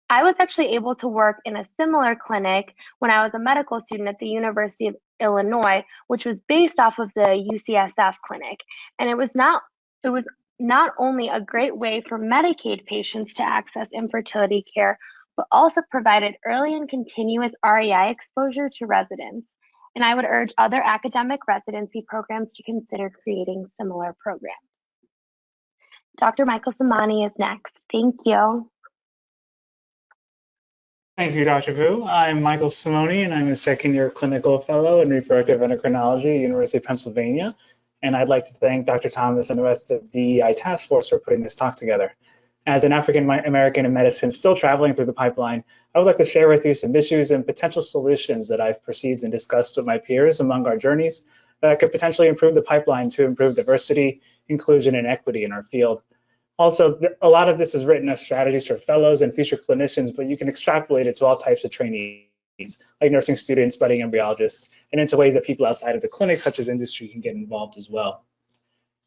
S5: I was actually able to work in a similar clinic when I was a medical student at the University of Illinois, which was based off of the UCSF clinic. And it was not only a great way for Medicaid patients to access infertility care, but also provided early and continuous REI exposure to residents. And I would urge other academic residency programs to consider creating similar programs. Dr. Michael Simone is next. Thank you.
S6: Thank you, Dr. Vu. I'm Michael Simone, and I'm a second-year clinical fellow in reproductive endocrinology at the University of Pennsylvania. And I'd like to thank Dr. Thomas and the rest of the DEI Task Force for putting this talk together. As an African American in medicine still traveling through the pipeline, I would like to share with you some issues and potential solutions that I've perceived and discussed with my peers among our journeys that could potentially improve the pipeline to improve diversity, inclusion, and equity in our field. Also, a lot of this is written as strategies for fellows and future clinicians, but you can extrapolate it to all types of trainees, like nursing students, budding embryologists, and into ways that people outside of the clinic, such as industry, can get involved as well.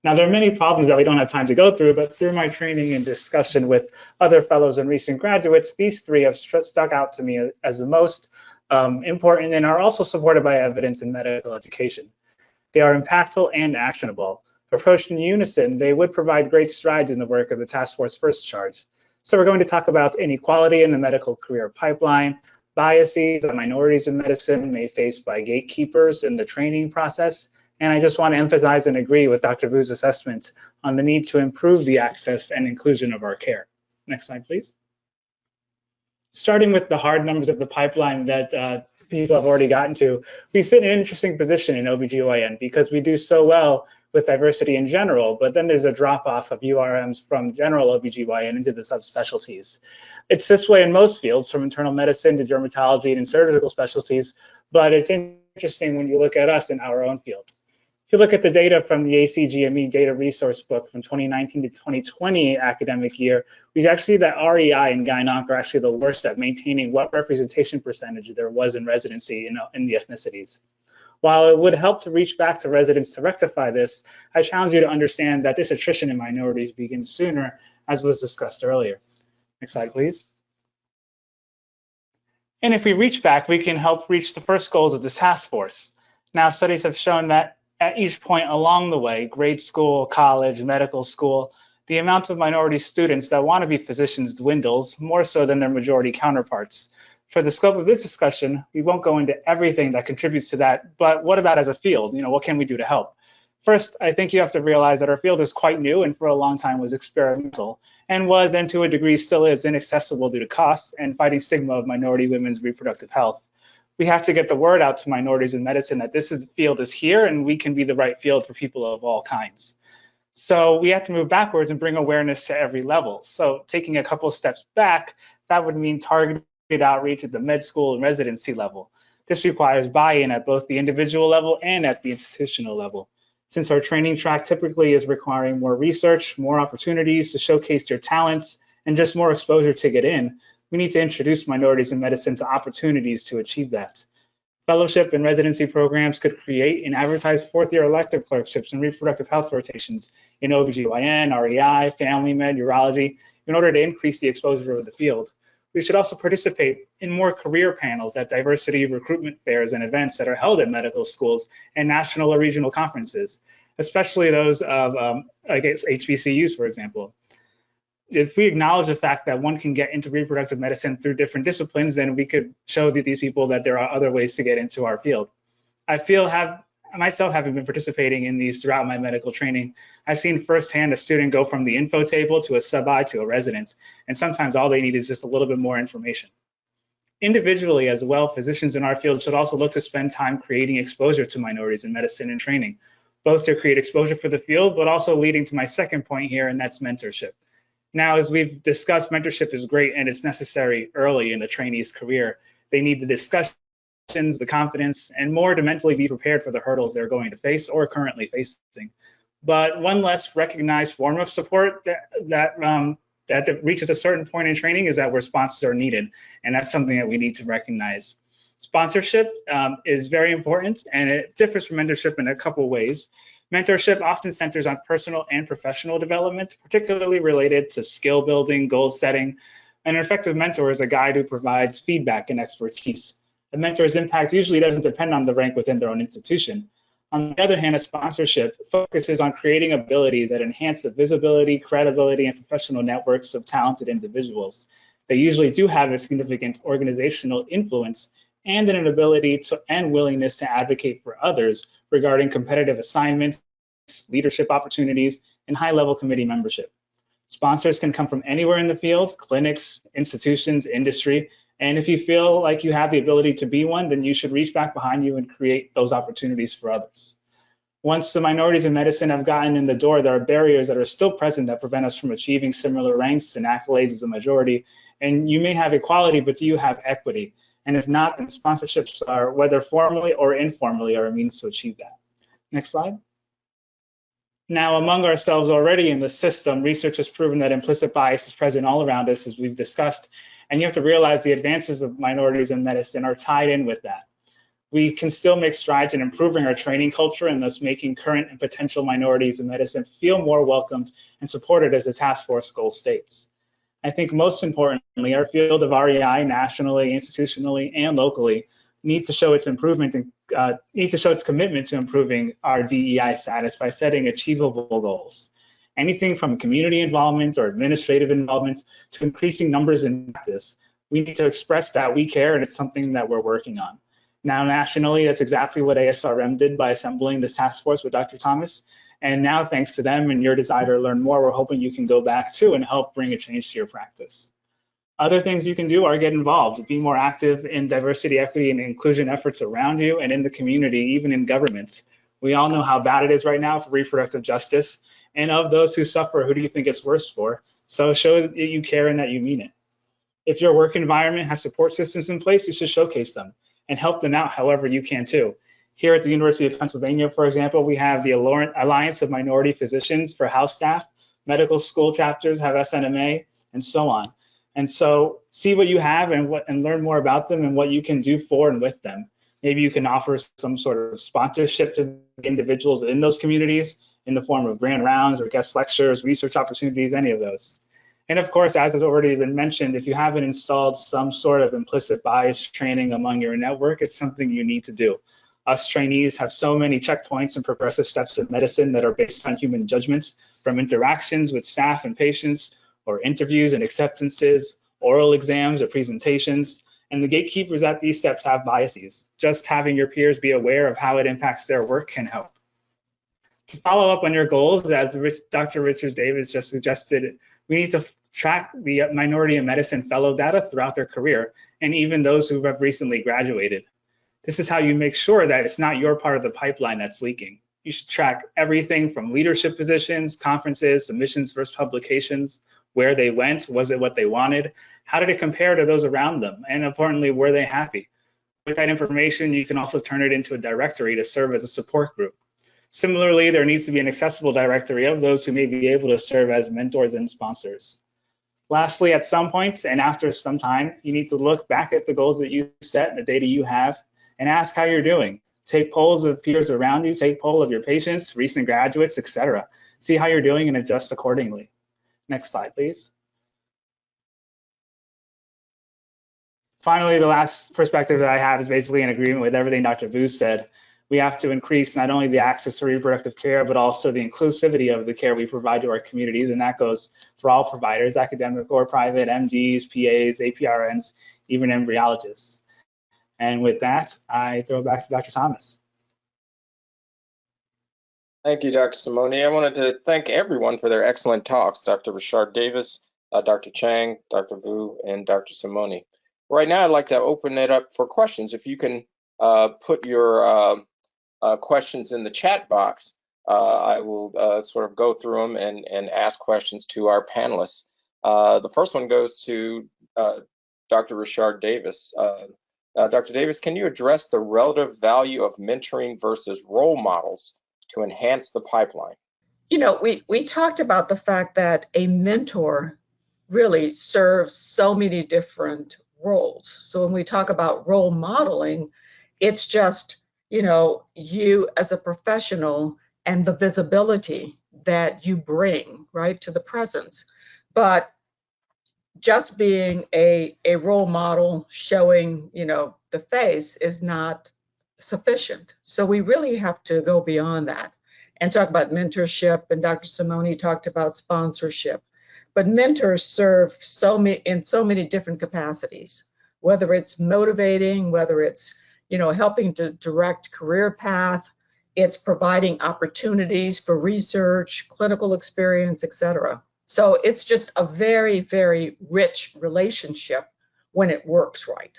S6: Now, there are many problems that we don't have time to go through, but through my training and discussion with other fellows and recent graduates, these three have stuck out to me as the most important and are also supported by evidence in medical education. They are impactful and actionable. Approached in unison, they would provide great strides in the work of the task force first charge. So we're going to talk about inequality in the medical career pipeline, biases that minorities in medicine may face by gatekeepers in the training process, and I just want to emphasize and agree with Dr. Vu's assessment on the need to improve the access and inclusion of our care. Next slide, please. Starting with the hard numbers of the pipeline that people have already gotten to, we sit in an interesting position in OBGYN because we do so well with diversity in general, but then there's a drop-off of URMs from general OBGYN into the subspecialties. It's this way in most fields, from internal medicine to dermatology and surgical specialties, but it's interesting when you look at us in our own field. If you look at the data from the ACGME data resource book from 2019 to 2020 academic year, we actually see that REI and GYN-ONC are actually the worst at maintaining what representation percentage there was in residency in the ethnicities. While it would help to reach back to residents to rectify this, I challenge you to understand that this attrition in minorities begins sooner, as was discussed earlier. Next slide, please. And if we reach back, we can help reach the first goals of this task force. Now, studies have shown that at each point along the way, grade school, college, medical school, the amount of minority students that want to be physicians dwindles more so than their majority counterparts. For the scope of this discussion, we won't go into everything that contributes to that, but what about as a field? What can we do to help? First, I think you have to realize that our field is quite new and for a long time was experimental and was, and to a degree still is, inaccessible due to costs and fighting stigma of minority women's reproductive health. We have to get the word out to minorities in medicine that this field is here and we can be the right field for people of all kinds. So we have to move backwards and bring awareness to every level. So taking a couple of steps back, that would mean targeted outreach at the med school and residency level. This requires buy-in at both the individual level and at the institutional level. Since our training track typically is requiring more research, more opportunities to showcase your talents, and just more exposure to get in, we need to introduce minorities in medicine to opportunities to achieve that. Fellowship and residency programs could create and advertise fourth-year elective clerkships and reproductive health rotations in OBGYN, REI, family med, urology, in order to increase the exposure of the field. We should also participate in more career panels at diversity recruitment fairs and events that are held at medical schools and national or regional conferences, especially those of, I guess, HBCUs, for example. If we acknowledge the fact that one can get into reproductive medicine through different disciplines, then we could show these people that there are other ways to get into our field. I feel myself having been participating in these throughout my medical training, I've seen firsthand a student go from the info table to a sub-I to a resident, and sometimes all they need is just a little bit more information. Individually as well, physicians in our field should also look to spend time creating exposure to minorities in medicine and training, both to create exposure for the field, but also leading to my second point here, and that's mentorship. Now, as we've discussed, mentorship is great and it's necessary early in a trainee's career. They need the discussions, the confidence, and more to mentally be prepared for the hurdles they're going to face or currently facing. But one less recognized form of support that reaches a certain point in training is that where sponsors are needed, and that's something that we need to recognize. Sponsorship is very important, and it differs from mentorship in a couple ways. Mentorship often centers on personal and professional development, particularly related to skill building, goal setting. And an effective mentor is a guide who provides feedback and expertise. A mentor's impact usually doesn't depend on the rank within their own institution. On the other hand, a sponsorship focuses on creating abilities that enhance the visibility, credibility, and professional networks of talented individuals. They usually do have a significant organizational influence and an ability to and willingness to advocate for others regarding competitive assignments, leadership opportunities, and high-level committee membership. Sponsors can come from anywhere in the field, clinics, institutions, industry, and if you feel like you have the ability to be one, then you should reach back behind you and create those opportunities for others. Once the minorities in medicine have gotten in the door, there are barriers that are still present that prevent us from achieving similar ranks and accolades as a majority. And you may have equality, but do you have equity? And if not, then sponsorships are, whether formally or informally, are a means to achieve that. Next slide. Now, among ourselves already in the system, research has proven that implicit bias is present all around us, as we've discussed, and you have to realize the advances of minorities in medicine are tied in with that. We can still make strides in improving our training culture and thus making current and potential minorities in medicine feel more welcomed and supported, as the task force goal states. I think most importantly, our field of REI nationally, institutionally, and locally needs to show its improvement and needs to show its commitment to improving our DEI status by setting achievable goals. Anything from community involvement or administrative involvement to increasing numbers in practice, we need to express that we care and it's something that we're working on. Now, nationally, that's exactly what ASRM did by assembling this task force with Dr. Thomas. And now, thanks to them and your desire to learn more, we're hoping you can go back too and help bring a change to your practice. Other things you can do are get involved, be more active in diversity, equity, and inclusion efforts around you and in the community, even in governments. We all know how bad it is right now for reproductive justice. And of those who suffer, who do you think it's worse for? So show that you care and that you mean it. If your work environment has support systems in place, you should showcase them and help them out however you can too. Here at the University of Pennsylvania, for example, we have the Alliance of Minority Physicians for house staff, medical school chapters have SNMA, and so on. And so see what you have and learn more about them and what you can do for and with them. Maybe you can offer some sort of sponsorship to individuals in those communities in the form of grand rounds or guest lectures, research opportunities, any of those. And of course, as has already been mentioned, if you haven't installed some sort of implicit bias training among your network, it's something you need to do. Us trainees have so many checkpoints and progressive steps in medicine that are based on human judgments, from interactions with staff and patients, or interviews and acceptances, oral exams or presentations, and the gatekeepers at these steps have biases. Just having your peers be aware of how it impacts their work can help. To follow up on your goals, as Dr. Richard Davis just suggested, we need to track the minority in medicine fellow data throughout their career, and even those who have recently graduated. This is how you make sure that it's not your part of the pipeline that's leaking. You should track everything from leadership positions, conferences, submissions versus publications, where they went, was it what they wanted? How did it compare to those around them? And importantly, were they happy? With that information, you can also turn it into a directory to serve as a support group. Similarly, there needs to be an accessible directory of those who may be able to serve as mentors and sponsors. Lastly, at some points and after some time, you need to look back at the goals that you set and the data you have and ask how you're doing. Take polls of peers around you, take poll of your patients, recent graduates, etc. See how you're doing and adjust accordingly. Next slide, please. Finally, the last perspective that I have is basically in agreement with everything Dr. Vu said. We have to increase not only the access to reproductive care, but also the inclusivity of the care we provide to our communities. And that goes for all providers, academic or private, MDs, PAs, APRNs, even embryologists. And with that, I throw it back to Dr. Thomas.
S2: Thank you, Dr. Simone. I wanted to thank everyone for their excellent talks, Dr. Richard Davis, Dr. Chang, Dr. Vu, and Dr. Simone. Right now, I'd like to open it up for questions. If you can put your questions in the chat box, I will sort of go through them and ask questions to our panelists. The first one goes to Dr. Richard Davis. Dr. Davis, can you address the relative value of mentoring versus role models to enhance the pipeline?
S3: You know, we talked about the fact that a mentor really serves so many different roles. So when we talk about role modeling, it's just, you know, you as a professional and the visibility that you bring, right, to the presence. But just being a role model showing, you know, the face is not sufficient. So we really have to go beyond that and talk about mentorship. And Dr. Simone talked about sponsorship. But mentors serve in so many different capacities, whether it's motivating, whether it's, you know, helping to direct career path, it's providing opportunities for research, clinical experience, etc. So it's just a very, very rich relationship when it works right.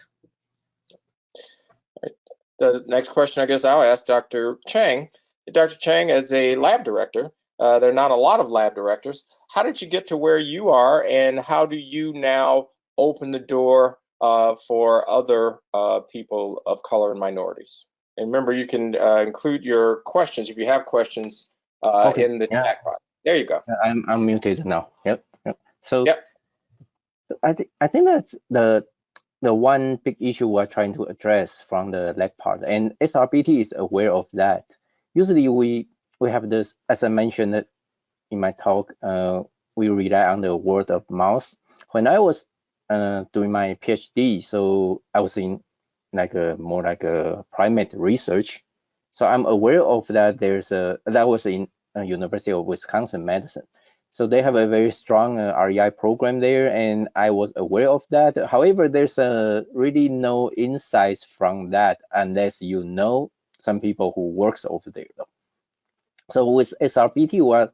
S2: The next question, I guess I'll ask Dr. Chang. Dr. Chang, as a lab director, there are not a lot of lab directors. How did you get to where you are, and how do you now open the door for other people of color and minorities? And remember, you can include your questions if you have questions in the chat box. There you go.
S4: I'm muted now. Yep. So I think that's the one big issue we're trying to address from the lab part, and SRBT is aware of that. Usually we have this, as I mentioned in my talk, we rely on the word of mouth. When I was doing my PhD, so I was in more like a primate research. So I'm aware of that. That was in University of Wisconsin Medicine. So they have a very strong REI program there, and I was aware of that. However, there's really no insights from that unless you know some people who works over there. So with SRBT,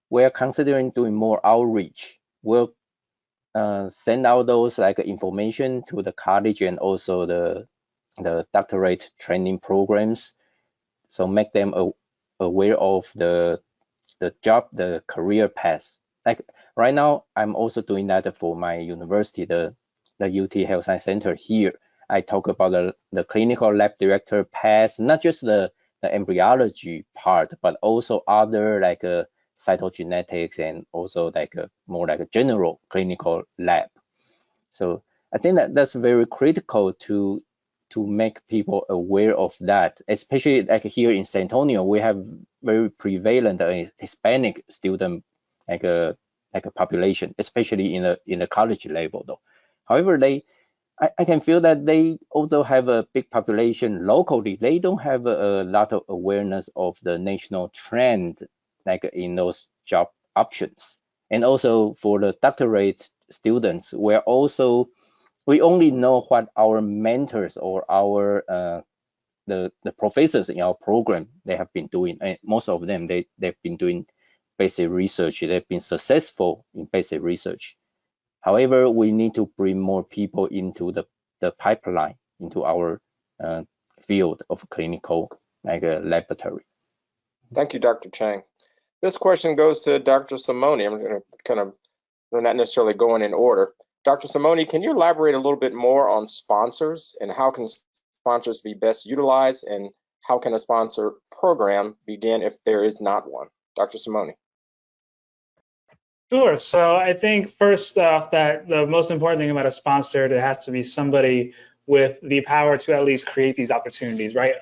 S4: we're considering doing more outreach. We'll send out those information to the college and also the doctorate training programs. So make them aware of the job, the career path. Like right now, I'm also doing that for my university, the UT Health Science Center here. I talk about the clinical lab director path, not just the embryology part, but also other cytogenetics and also more like a general clinical lab. So I think that's very critical to make people aware of that, especially here in San Antonio, we have very prevalent Hispanic student a population, especially in the college level though. However, I can feel that they also have a big population locally. They don't have a lot of awareness of the national trend in those job options. And also for the doctorate students, we only know what our mentors or our the professors in our program they have been doing, and most of them they've been doing basic research. They've been successful in basic research. However, we need to bring more people into the pipeline, into our field of clinical laboratory.
S2: Thank you, Dr. Chang. This question goes to Dr. Simone. I'm going to kind of, they're not necessarily going in order. Dr. Simone, can you elaborate a little bit more on sponsors and how can sponsors be best utilized, and how can a sponsor program begin if there is not one? Dr. Simone.
S6: Sure. So I think first off that the most important thing about a sponsor, it has to be somebody with the power to at least create these opportunities, right?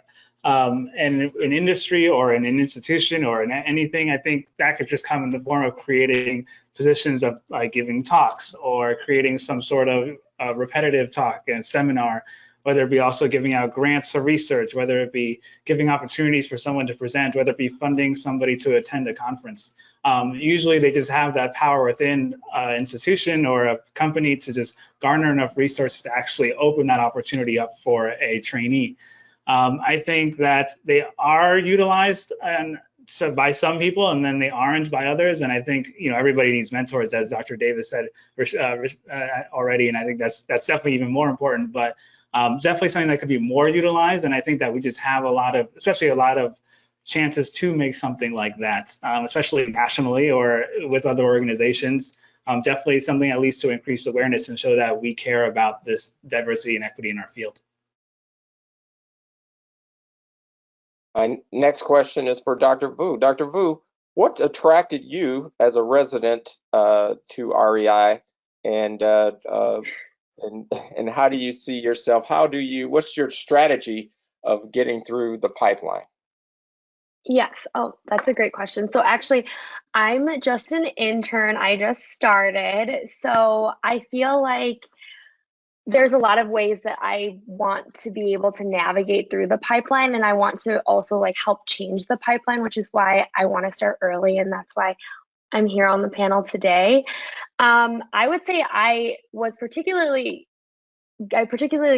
S6: And an industry or in an institution or in anything, I think that could just come in the form of creating positions of like giving talks or creating some sort of repetitive talk and seminar, whether it be also giving out grants for research, whether it be giving opportunities for someone to present, whether it be funding somebody to attend a conference. Usually they just have that power within an institution or a company to just garner enough resources to actually open that opportunity up for a trainee. I think that they are utilized by some people and then they aren't by others. And I think, everybody needs mentors, as Dr. Davis said already. And I think that's definitely even more important, but definitely something that could be more utilized. And I think that we just have especially a lot of chances to make something like that, especially nationally or with other organizations. Definitely something at least to increase awareness and show that we care about this diversity and equity in our field.
S2: My next question is for Dr. Vu. Dr. Vu, what attracted you as a resident to REI, and how do you see yourself? What's your strategy of getting through the pipeline?
S5: Yes. Oh, that's a great question. So actually, I'm just an intern. I just started. So I feel like there's a lot of ways that I want to be able to navigate through the pipeline, and I want to also help change the pipeline, which is why I want to start early, and that's why I'm here on the panel today. I would say I particularly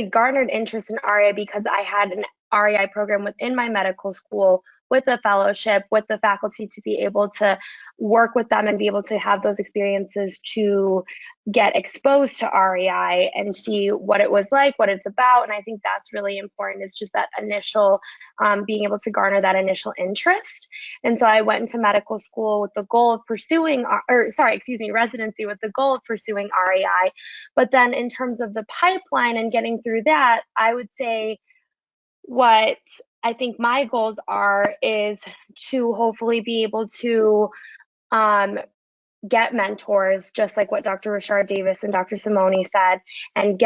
S5: garnered interest in REI because I had an REI program within my medical school with a fellowship, with the faculty, to be able to work with them and be able to have those experiences to get exposed to REI and see what it was like, what it's about. And I think that's really important. It's just that initial, being able to garner that initial interest. And so I went into medical school with the goal of pursuing, residency with the goal of pursuing REI. But then in terms of the pipeline and getting through that, I would say what I think my goals is to hopefully be able to get mentors, just like what Dr. Richard Davis and Dr. Simone said, and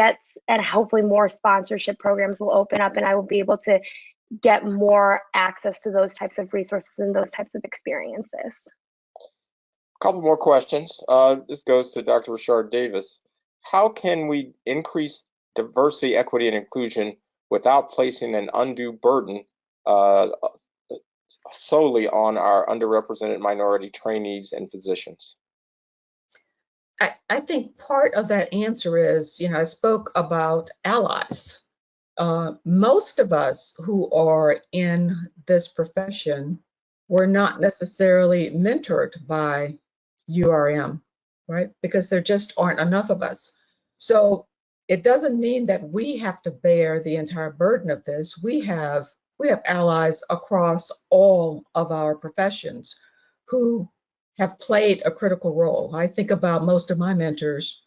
S5: hopefully more sponsorship programs will open up and I will be able to get more access to those types of resources and those types of experiences.
S2: A couple more questions. This goes to Dr. Richard Davis. How can we increase diversity, equity, and inclusion without placing an undue burden solely on our underrepresented minority trainees and physicians?
S3: I think part of that answer is, I spoke about allies. Most of us who are in this profession were not necessarily mentored by URM, right? Because there just aren't enough of us. So it doesn't mean that we have to bear the entire burden of this. We have allies across all of our professions who have played a critical role. I think about most of my mentors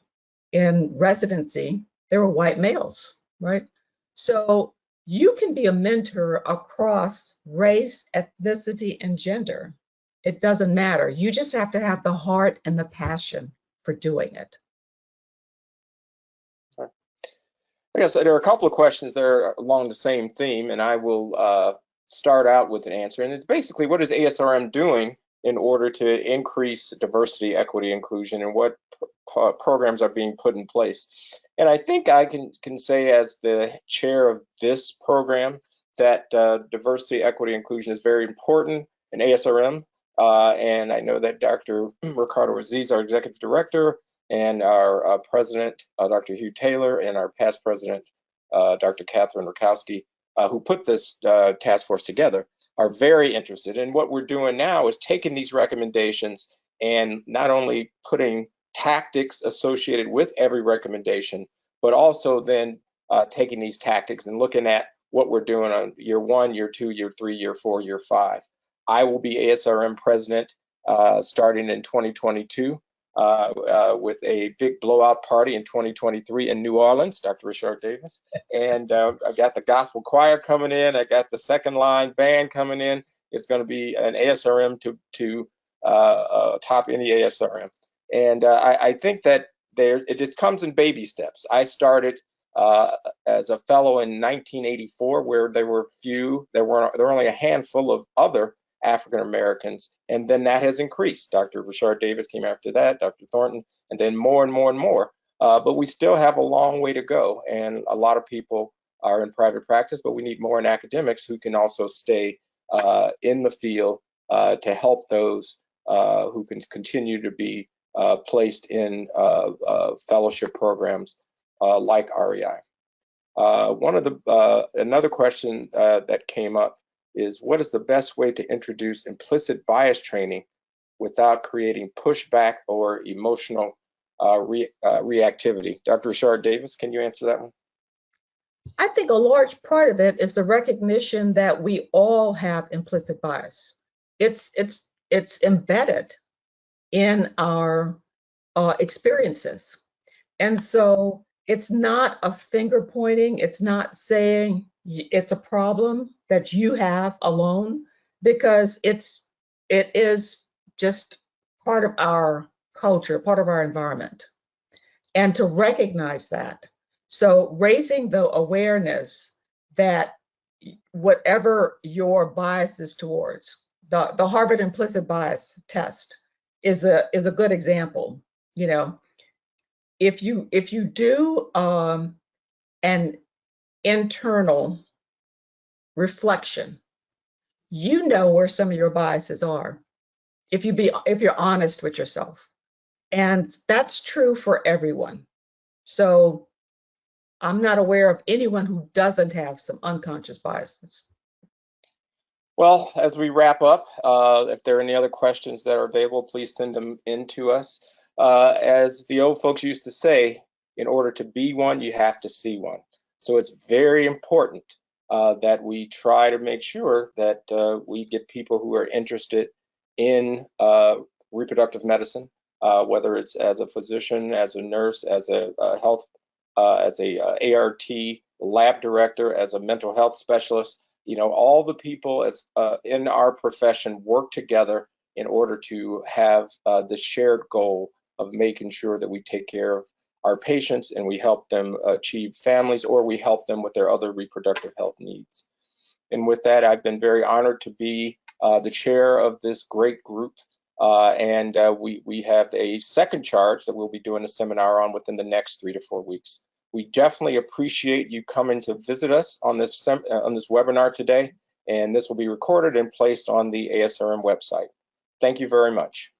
S3: in residency, they were white males, right? So you can be a mentor across race, ethnicity, and gender. It doesn't matter. You just have to have the heart and the passion for doing it.
S2: I guess there are a couple of questions there along the same theme, and I will start out with an answer. And it's basically, what is ASRM doing in order to increase diversity, equity, inclusion, and what programs are being put in place? And I think I can say, as the chair of this program, that diversity, equity, inclusion is very important in ASRM. And I know that Dr. Ricardo Aziz, our executive director, and our president, Dr. Hugh Taylor, and our past president, Dr. Catherine Rakowski, who put this task force together, are very interested. And what we're doing now is taking these recommendations and not only putting tactics associated with every recommendation, but also then taking these tactics and looking at what we're doing on year 1, year 2, year 3, year 4, year 5. I will be ASRM president starting in 2022 with a big blowout party in 2023 in New Orleans, Dr. Richard Davis. And I got the gospel choir coming in. I got the second line band coming in. It's going to be an ASRM to top any ASRM. And I think that it just comes in baby steps. I started as a fellow in 1984, where there were there were only a handful of other African Americans, and then that has increased. Dr. Richard Davis came after that, Dr. Thornton, and then more and more and more. But we still have a long way to go, and a lot of people are in private practice, but we need more in academics who can also stay in the field to help those who can continue to be placed in fellowship programs like REI. Another question that came up is, what is the best way to introduce implicit bias training without creating pushback or emotional reactivity? Dr. Richard Davis, can you answer that one?
S3: I think a large part of it is the recognition that we all have implicit bias. It's embedded in our experiences. And so it's not a finger pointing, it's not saying it's a problem that you have alone, because it is just part of our culture, part of our environment. And to recognize that. So raising the awareness that whatever your bias is towards, the Harvard implicit bias test is a good example. You know, if you do an internal reflection, you know where some of your biases are, if you're honest with yourself. And that's true for everyone. So I'm not aware of anyone who doesn't have some unconscious biases.
S2: Well, as we wrap up, if there are any other questions that are available, please send them in to us. As the old folks used to say, in order to be one, you have to see one. So it's very important that we try to make sure that we get people who are interested in reproductive medicine, whether it's as a physician, as a nurse, as a health, as a ART, lab director, as a mental health specialist. You know, all the people as in our profession work together in order to have the shared goal of making sure that we take care of our patients and we help them achieve families, or we help them with their other reproductive health needs. And with that, I've been very honored to be the chair of this great group. And we have a second charge that we'll be doing a seminar on within the next 3 to 4 weeks. We definitely appreciate you coming to visit us on this webinar today, and this will be recorded and placed on the ASRM website. Thank you very much.